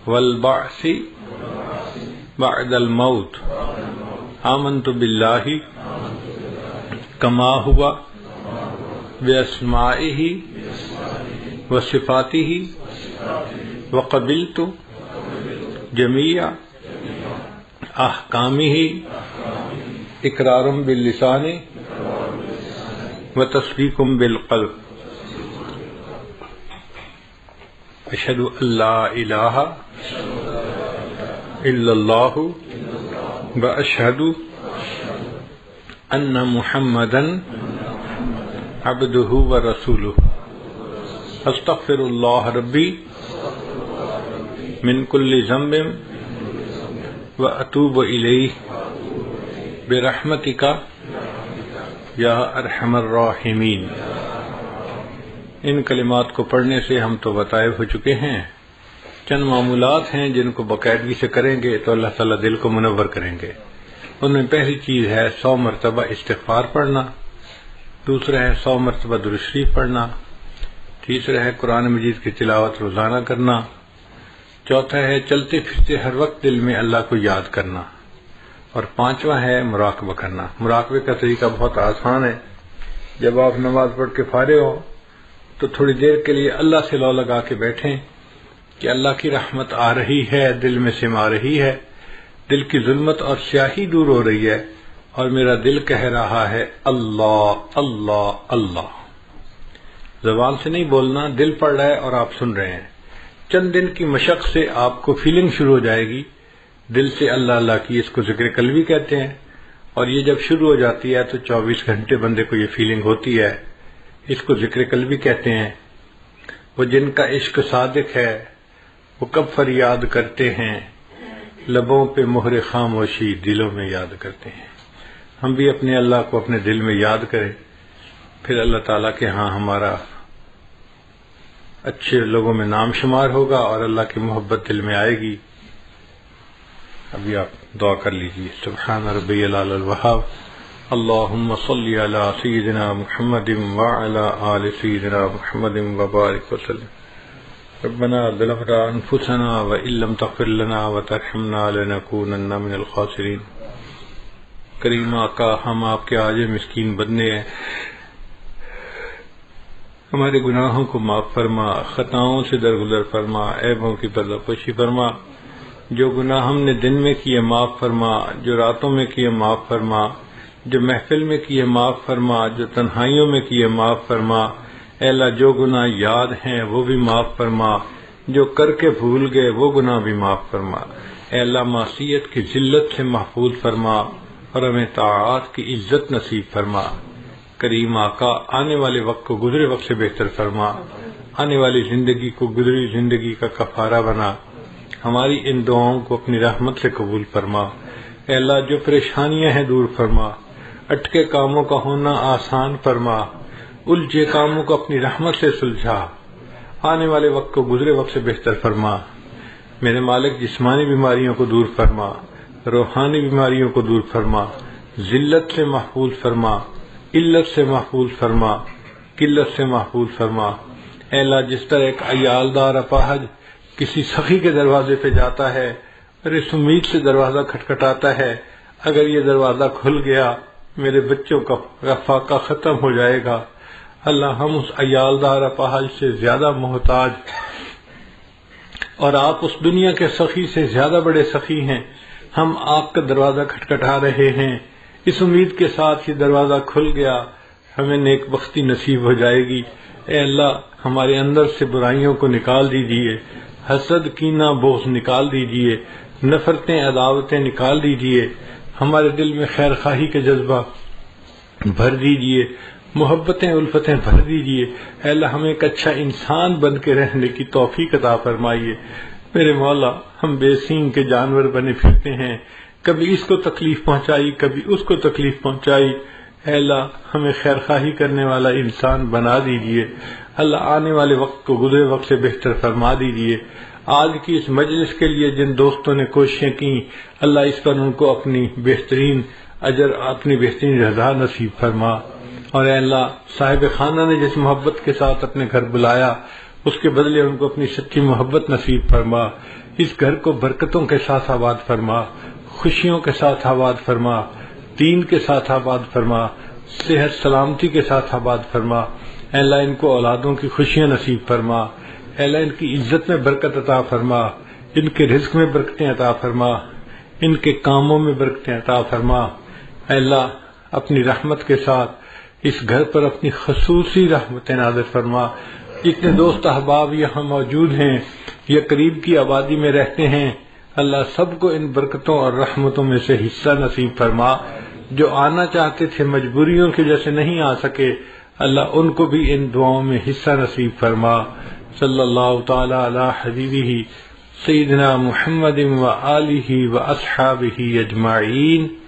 والبعث بعد الموت. آمنت باللہ کما ہوا باسمائہ وصفاتہ وقبلت جمیع احکامہ اقرار باللسان وتصدیق بالقلب. اشہد ان لا الہ الا اللہ واشہد ان محمدا عبدہ ورسولہ. استغفر اللہ ربی من کل ذنب واتوب الیہ برحمتک یا ارحم الراحمین. ان کلمات کو پڑھنے سے ہم تو بتائے ہو چکے ہیں. چند معمولات ہیں جن کو باقاعدگی سے کریں گے تو اللہ تعالیٰ دل کو منور کریں گے. ان میں پہلی چیز ہے 100 مرتبہ استغفار پڑھنا. دوسرا ہے 100 مرتبہ درود شریف پڑھنا. تیسرا ہے قرآن مجید کی تلاوت روزانہ کرنا. چوتھا ہے چلتے پھرتے ہر وقت دل میں اللہ کو یاد کرنا. اور پانچواں ہے مراقبہ کرنا. مراقبے کا طریقہ بہت آسان ہے. جب آپ نماز پڑھ کے فارغ ہو تو تھوڑی دیر کے لیے اللہ سے لو لگا کے بیٹھیں کہ اللہ کی رحمت آ رہی ہے، دل میں سما رہی ہے، دل کی ظلمت اور سیاہی دور ہو رہی ہے، اور میرا دل کہہ رہا ہے اللہ اللہ اللہ. زبان سے نہیں بولنا، دل پڑھ رہا ہے اور آپ سن رہے ہیں. چند دن کی مشق سے آپ کو فیلنگ شروع ہو جائے گی دل سے اللہ اللہ کی. اس کو ذکر قلبی کہتے ہیں. اور یہ جب شروع ہو جاتی ہے تو 24 گھنٹے بندے کو یہ فیلنگ ہوتی ہے. اس کو ذکر قلبی کہتے ہیں. وہ جن کا عشق صادق ہے وہ کب فریاد کرتے ہیں، لبوں پہ مہر خاموشی دلوں میں یاد کرتے ہیں. ہم بھی اپنے اللہ کو اپنے دل میں یاد کریں، پھر اللہ تعالیٰ کے ہاں ہمارا اچھے لوگوں میں نام شمار ہوگا اور اللہ کی محبت دل میں آئے گی. ابھی آپ دعا کر لیجیے. سبحان ربی العلی الوہاب. اللہم صلی علی سیدنا محمد وعلی آل سیدنا محمد وبارک وسلم. ربنا ظلمنا انفسنا وان لم تغفر لنا وترحمنا لنکونن من الخاسرین. کریم آقا، ہم آپ کے عاجز مسکین بندے ہیں. ہمارے گناہوں کو معاف فرما، خطاؤں سے درگزر فرما، عیبوں کی پردہ پوشی فرما. جو گناہ ہم نے دن میں کیے معاف فرما، جو راتوں میں کیے معاف فرما، جو محفل میں کیے معاف فرما، جو تنہائیوں میں کیے معاف فرما. اے اللہ، جو گناہ یاد ہیں وہ بھی معاف فرما، جو کر کے بھول گئے وہ گناہ بھی معاف فرما. اے اللہ، معصیت کی ذلت سے محفوظ فرما اور ہمیں طاعات کی عزت نصیب فرما. کریم آقا، آنے والے وقت کو گزرے وقت سے بہتر فرما. آنے والی زندگی کو گزری زندگی کا کفارہ بنا. ہماری ان دعاؤں کو اپنی رحمت سے قبول فرما. اے اللہ، جو پریشانیاں ہیں دور فرما، اٹکے کاموں کا ہونا آسان فرما، الجھے کاموں کو اپنی رحمت سے سلجھا. آنے والے وقت کو گزرے وقت سے بہتر فرما. میرے مالک، جسمانی بیماریوں کو دور فرما، روحانی بیماریوں کو دور فرما، ذلت سے محفوظ فرما، علت سے محفوظ فرما، قلت سے محفوظ فرما. اے اللہ، جس طرح ایک عیالدار اپاہج کسی سخی کے دروازے پہ جاتا ہے اور اس امید سے دروازہ کھٹکھٹاتا ہے اگر یہ دروازہ کھل گیا میرے بچوں کا فاقہ ختم ہو جائے گا. اللہ، ہم اس عیالدار اپاہج سے زیادہ محتاج اور آپ اس دنیا کے سخی سے زیادہ بڑے سخی ہیں. ہم آپ کا دروازہ کھٹکھٹا رہے ہیں اس امید کے ساتھ یہ دروازہ کھل گیا ہمیں نیک بختی نصیب ہو جائے گی. اے اللہ، ہمارے اندر سے برائیوں کو نکال دیجیے، حسد کینہ بغض نکال دیجیے، نفرتیں عداوتیں نکال دیجیے. ہمارے دل میں خیر خواہی کے جذبہ بھر دیجیے. محبتیں الفتیں بھر دیجئے، اے اللہ ہمیں ایک اچھا انسان بن کے رہنے کی توفیق عطا فرمائیے۔ میرے مولا، ہم بے سینگ کے جانور بنے پھرتے ہیں، کبھی اس کو تکلیف پہنچائی، کبھی اس کو تکلیف پہنچائی، اے اللہ ہمیں خیر خواہی کرنے والا انسان بنا دیجئے۔ اللہ آنے والے وقت کو گزرے وقت سے بہتر فرما دیجئے۔ آج کی اس مجلس کے لیے جن دوستوں نے کوششیں کی، اللہ اس پر ان کو اپنی بہترین اجر، اپنی بہترین رضا نصیب فرما۔ اور اے اللہ صاحب خانہ نے جس محبت کے ساتھ اپنے گھر بلایا، اس کے بدلے ان کو اپنی سچی محبت نصیب فرما۔ اس گھر کو برکتوں کے ساتھ آباد فرما، خوشیوں کے ساتھ آباد فرما، دین کے ساتھ آباد فرما، صحت سلامتی کے ساتھ آباد فرما۔ اے اللہ ان کو اولادوں کی خوشیاں نصیب فرما، اے اللہ ان کی عزت میں برکت عطا فرما، ان کے رزق میں برکتیں عطا فرما، ان کے کاموں میں برکتیں عطا فرما۔ اے اللہ اپنی رحمت کے ساتھ اس گھر پر اپنی خصوصی رحمت نازل فرما۔ جتنے دوست احباب یہاں موجود ہیں یا قریب کی آبادی میں رہتے ہیں، اللہ سب کو ان برکتوں اور رحمتوں میں سے حصہ نصیب فرما۔ جو آنا چاہتے تھے مجبوریوں کی وجہ سے نہیں آ سکے، اللہ ان کو بھی ان دعاؤں میں حصہ نصیب فرما۔ صلی اللہ تعالی علی حبیبہ سیدنا محمد و آلہ و اصحابہ اجمعین۔